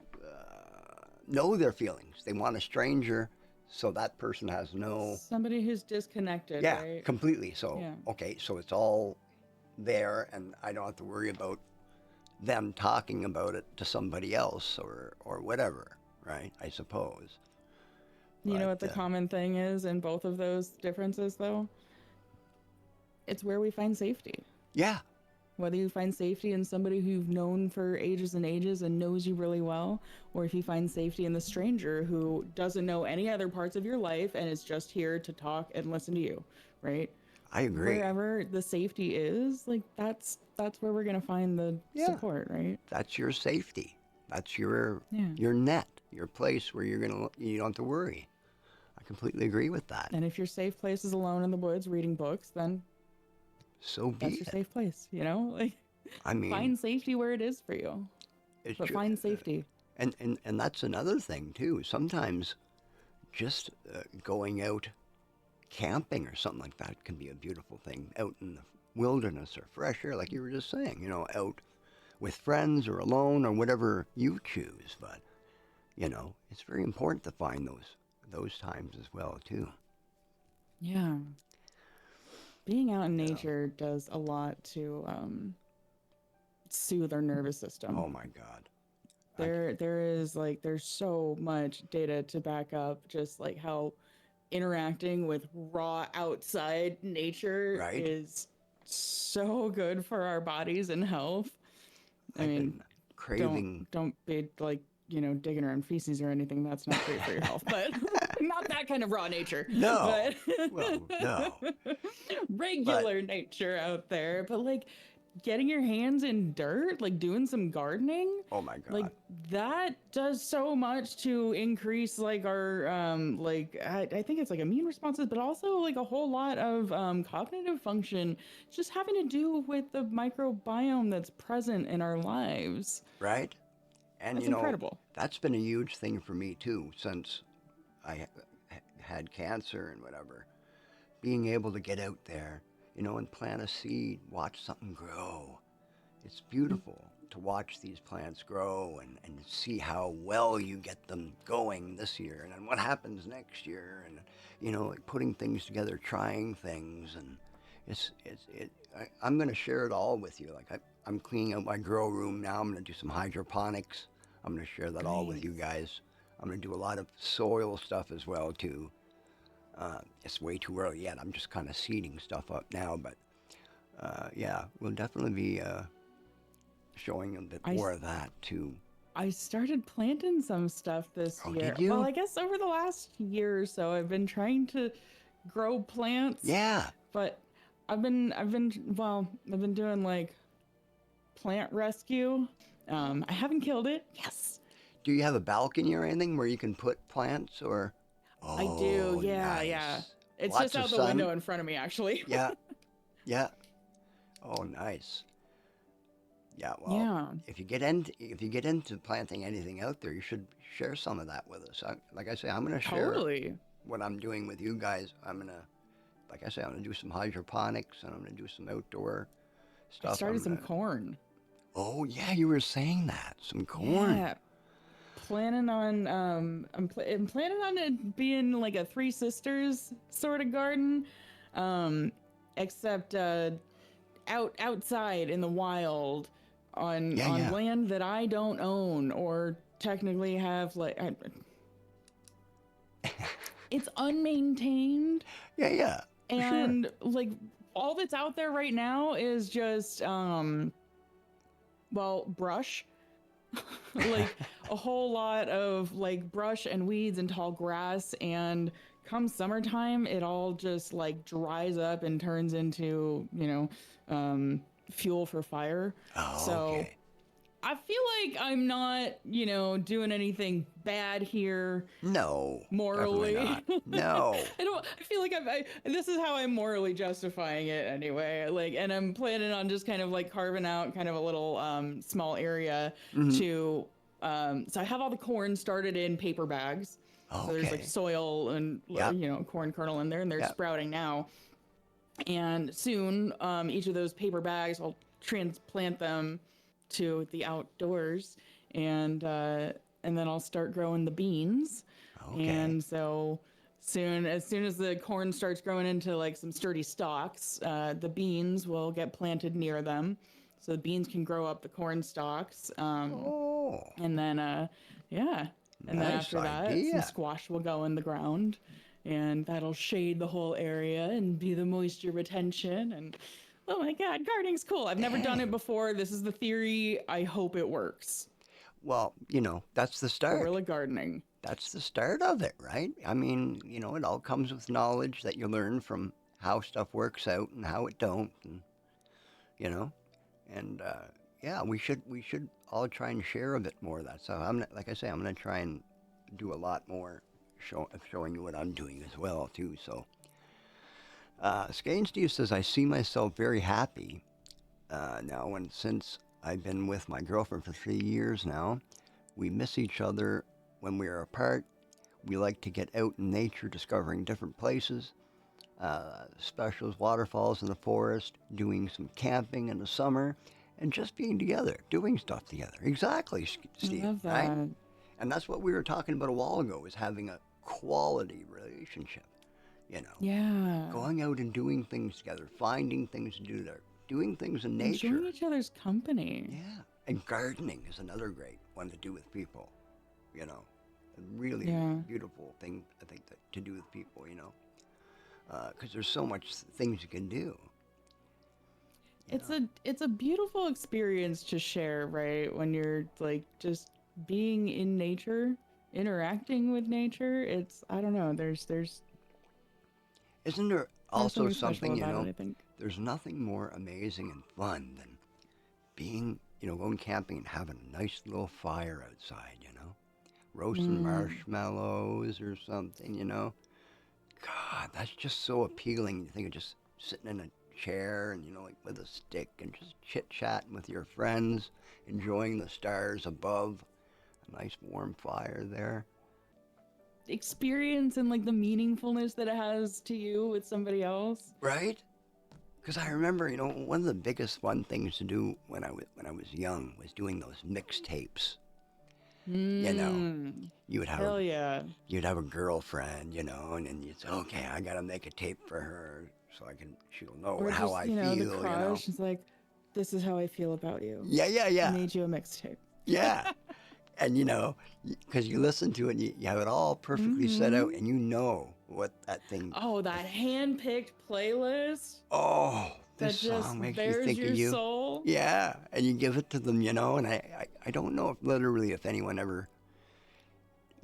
know their feelings. They want a stranger so that person has no, Somebody who's disconnected, yeah, right? completely. So, Yeah. okay, so it's all there, and I don't have to worry about them talking about it to somebody else or whatever, right? I suppose. You know But, what the common thing is in both of those differences, though? It's where we find safety. yeah, Whether you find safety in somebody who you've known for ages and ages and knows you really well, or if you find safety in the stranger who doesn't know any other parts of your life and is just here to talk and listen to you, right? I agree. Wherever the safety is, like that's where we're gonna find the Yeah. support, right? That's your safety. That's your Yeah. net, your place where you don't have to worry. I completely agree with that. And if your safe place is alone in the woods reading books, then So be that's your it. safe place, Like I mean, find safety where it is for you. it's But find safety. and that's another thing too. Sometimes just going out camping or something like that can be a beautiful thing. Out in the wilderness or fresh air, like you were just saying. You know, out with friends or alone or whatever you choose. But it's very important to find those times as well too. Yeah. Being out in Yeah. nature does a lot to soothe our nervous system. Oh my God. There's so much data to back up just like how interacting with raw outside nature Right. is so good for our bodies and health. I I've mean, been craving. don't be like, digging around feces or anything. That's not great for your health, but not that kind of raw nature. No. But Well, no. regular nature out there. But like getting your hands in dirt, like doing some gardening, Oh my God. like that does so much to increase like our I think it's like immune responses, but also like a whole lot of cognitive function just having to do with the microbiome that's present in our lives. Right? And That's incredible. that's been a huge thing for me too since I had cancer and whatever. Being able to get out there, and plant a seed, watch something grow. It's beautiful to watch these plants grow and see how well you get them going this year and then what happens next year and like putting things together, trying things, and I'm going to share it all with you. Like I'm cleaning out my grow room now. I'm going to do some hydroponics. I'm going to share that all with you guys. I'm going to do a lot of soil stuff as well too. It's way too early yet. I'm just kind of seeding stuff up now, but yeah, we'll definitely be showing a bit more of that too. I started planting some stuff this Oh, year. did you? Well, I guess over the last year or so, I've been trying to grow plants. Yeah. But I've been doing like plant rescue. I haven't killed it. Yes. Do you have a balcony or anything where you can put plants or? Oh, I do. Yeah, nice. yeah. It's Lots just of out the sun? window in front of me, actually. Yeah. Yeah. Oh, nice. Yeah. Well, Yeah. if you get into planting anything out there, you should share some of that with us. Like I say, I'm going to share Totally. what I'm doing with you guys. Like I say, I'm going to do some hydroponics and I'm going to do some outdoor stuff. I started I'm some gonna- corn. Oh yeah, you were saying that. Some corn. Yeah. Planning on I'm planning on it being like a Three Sisters sort of garden, except outside in the wild on Yeah. land that I don't own or technically have it's unmaintained, Yeah, yeah, for sure. and like all that's out there right now is just well, brush. Like a whole lot of like brush and weeds and tall grass, and come summertime it all just like dries up and turns into, fuel for fire. Oh, So okay. I feel like I'm not, doing anything bad here No, definitely morally. not. No. I feel like this is how I'm morally justifying it anyway. Like, and I'm planning on just kind of like carving out kind of a little small area Mhm. to, so I have all the corn started in paper bags. So there's like Okay. soil and, Yep. corn kernel in there, and they're Yep. sprouting now. And soon, each of those paper bags, I'll transplant them to the outdoors, and then I'll start growing the beans. Okay. And so as soon as the corn starts growing into like some sturdy stalks, the beans will get planted near them, so the beans can grow up the corn stalks. Oh, And then, yeah. And then nice after that, some idea. squash will go in the ground, and that'll shade the whole area and be the moisture retention. And oh my God, gardening's cool. I've never done it Dang. before. This is the theory. I hope it works. Well, that's the start. Guerrilla gardening. That's the start of it, right? I mean, it all comes with knowledge that you learn from how stuff works out and how it don't, and you know, and yeah, we should all try and share a bit more of that. So like I say, I'm gonna try and do a lot more showing you what I'm doing as well too. So, Skane Steve says I see myself very happy now, and since I've been with my girlfriend for 3 years now, we miss each other when we are apart. We like to get out in nature, discovering different places, specials, waterfalls in the forest, doing some camping in the summer, and just being together, doing stuff together. Exactly, I Steve, love right? that. And that's what we were talking about a while ago, is having a quality relationship, you know, Yeah. going out and doing things together, finding things to do there, doing things in Enjoying nature. each other's company. Yeah. And gardening is another great one to do with people, a really Yeah. beautiful thing, I think, to do with people, because there's so much things you can do. It's a beautiful experience to share, right? When you're like just being in nature, interacting with nature. It's, I don't know, there's Isn't there also something special something, about it, I think. there's nothing more amazing and fun than being, going camping and having a nice little fire outside, roasting marshmallows or something, God, that's just so appealing. You think of just sitting in a chair and, like with a stick and just chit-chatting with your friends, enjoying the stars above, a nice warm fire there. Experience and like the meaningfulness that it has to you with somebody else. Right? Because I remember, one of the biggest fun things to do when I was young was doing those mixtapes. You would have Hell yeah. you'd have a girlfriend, and then you'd say, okay, I gotta make a tape for her so she'll know Or how just, I the feel, crush. It's like, this is how I feel about you. Yeah, yeah, I yeah, made you a mixtape. yeah. And because you listen to it, and you have it all perfectly set out, and you know what that thing. Oh, that hand-picked playlist Oh, that this just song makes you bears think your of you. soul. Yeah, and you give it to them, and I don't know if anyone ever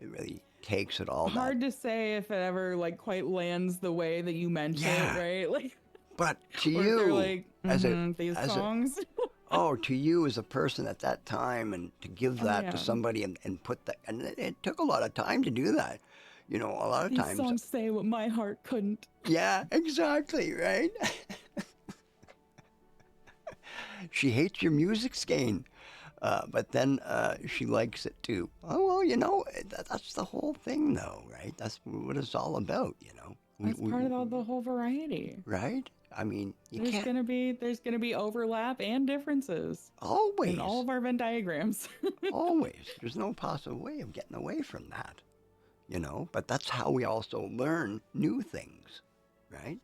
really takes it all Hard that. to say if it ever like quite lands the way that you meant Yeah. it, right? Like, But to or if they're you, like, as a these as a songs. to you as a person at that time, and to give Oh, that yeah. to somebody and put that, and it took a lot of time to do that. A lot of These times. songs say what my heart couldn't. Yeah, exactly, right? She hates your music, Skane, but then she likes it too. Oh, well, that's the whole thing, though, right? That's what it's all about, That's part of the whole variety. Right? I mean, you There's can't gonna be overlap and differences always, in all of our Venn diagrams. always. There's no possible way of getting away from that, But that's how we also learn new things, right?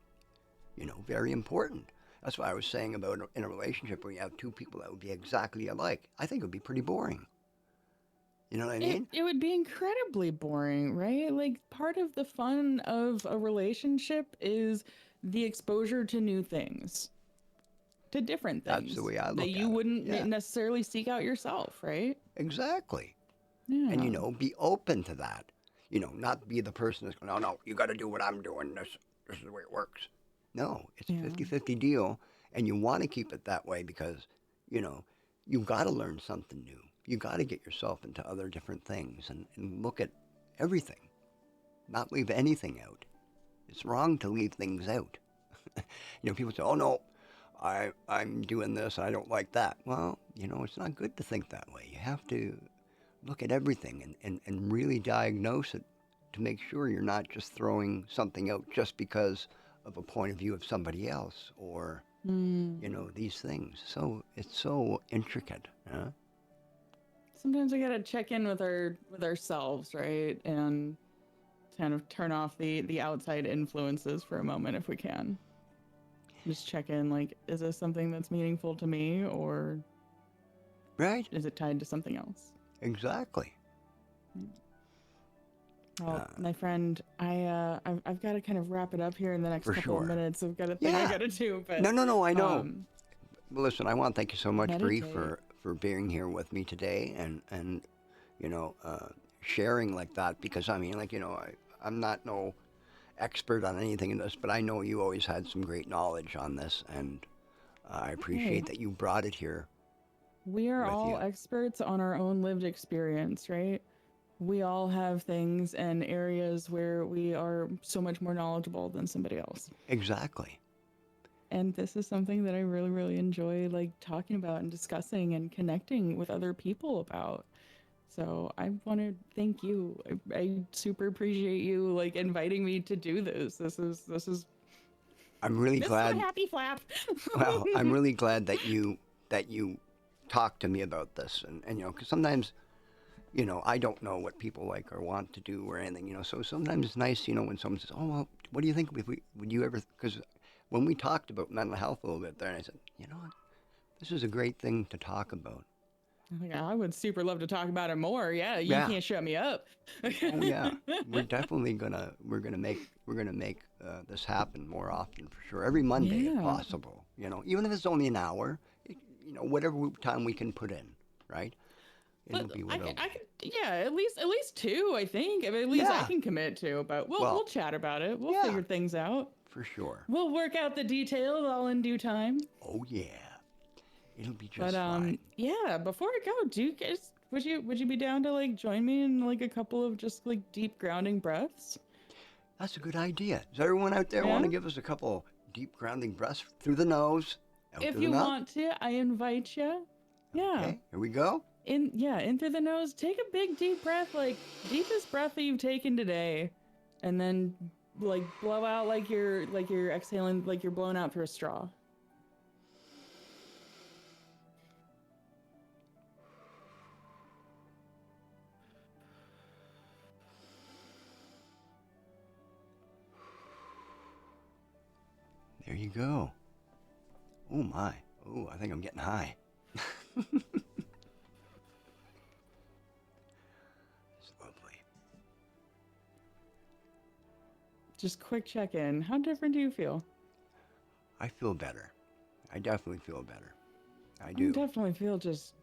Very important. That's why I was saying about in a relationship where you have two people that would be exactly alike. I think it would be pretty boring. You know what I mean? It would be incredibly boring, right? Like part of the fun of a relationship is the exposure to new things, to different That's the things way I that look you at it. wouldn't Yeah, necessarily seek out yourself, right? exactly. And, Yeah. be open to that. Not be the person that's going, oh, no, you got to do what I'm doing. This is the way it works. No, it's a Yeah. 50-50 deal. And you want to keep it that way because, you know, you've got to learn something new. You got to get yourself into other different things and look at everything, not leave anything out. It's wrong to leave things out. People say, oh, no, I'm doing this and I don't like that. Well, it's not good to think that way. You have to look at everything and really diagnose it to make sure you're not just throwing something out just because of a point of view of somebody else or, these things. So it's so intricate. Huh? Sometimes we gotta check in with ourselves, right? And kind of turn off the outside influences for a moment if we can. Just check in, like, is this something that's meaningful to me, or Right? is it tied to something else? Exactly. Well, my friend, I've got to kind of wrap it up here in the next For couple of sure. minutes. I've got a thing I Yeah. gotta do, but No, I know. um, Well, listen, I want to thank you so much, Bree, meditate. for being here with me today and sharing like that because I'm not no expert on anything in this, but I know you always had some great knowledge on this, and I appreciate Hey, that you brought it here we are with all you. experts on our own lived experience, right? We all have things and areas where we are so much more knowledgeable than somebody else. Exactly. And this is something that I really, really enjoy, like, talking about and discussing and connecting with other people about. So I want to thank you. I super appreciate you, like, inviting me to do this. I'm really This is a glad. happy flap. Well, I'm really glad that you talked to me about this, and because sometimes I don't know what people like or want to do or anything, so sometimes it's nice, when someone says, oh, well, what do you think if would you ever, because when we talked about mental health a little bit there, and I said, what, this is a great thing to talk about. Like, I would super love to talk about it more. Yeah, you Yeah. can't shut me up. Oh yeah, we're gonna make this happen more often for sure. Every Monday if Yeah. possible. Even if it's only an hour, whatever time we can put in, right? It'll But be I whatever. can, yeah, at least two, I think. I mean, at least I Yeah. can commit to. But we'll Well, chat about it. We'll yeah, figure things out. for sure. We'll work out the details all in due time. Oh yeah, it'll be But just fine. yeah. Before I go, do you guys would you be down to, like, join me in, like, a couple of just, like, deep grounding breaths? That's a good idea. Does everyone out there want Yeah. to give us a couple deep grounding breaths through the nose, out If through the you mouth? want to, I invite you. Yeah. Okay, here we go. In through the nose. Take a big deep breath, like deepest breath that you've taken today, and then, like, blow out like you're exhaling, like you're blowing out through a straw. There you go. Oh my. Oh, I think I'm getting high. It's lovely. Just quick check in. How different do you feel? I feel better. I definitely feel better. I I do. definitely feel just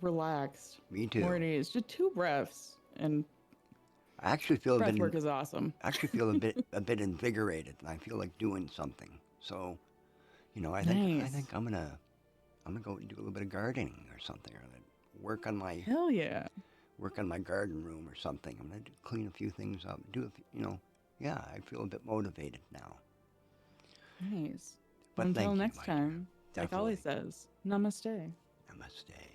relaxed, Me too. more at ease. Just two breaths, and I actually feel a breath bit. work is awesome. Actually feel a bit invigorated, and I feel like doing something. So, I Nice. think I'm gonna go do a little bit of gardening or something, or work on my Hell yeah. garden room or something. I'm gonna clean a few things up. Yeah, I feel a bit motivated now. Nice. But Until thank you, next my dear. time, like Ollie Definitely. says, namaste. Namaste.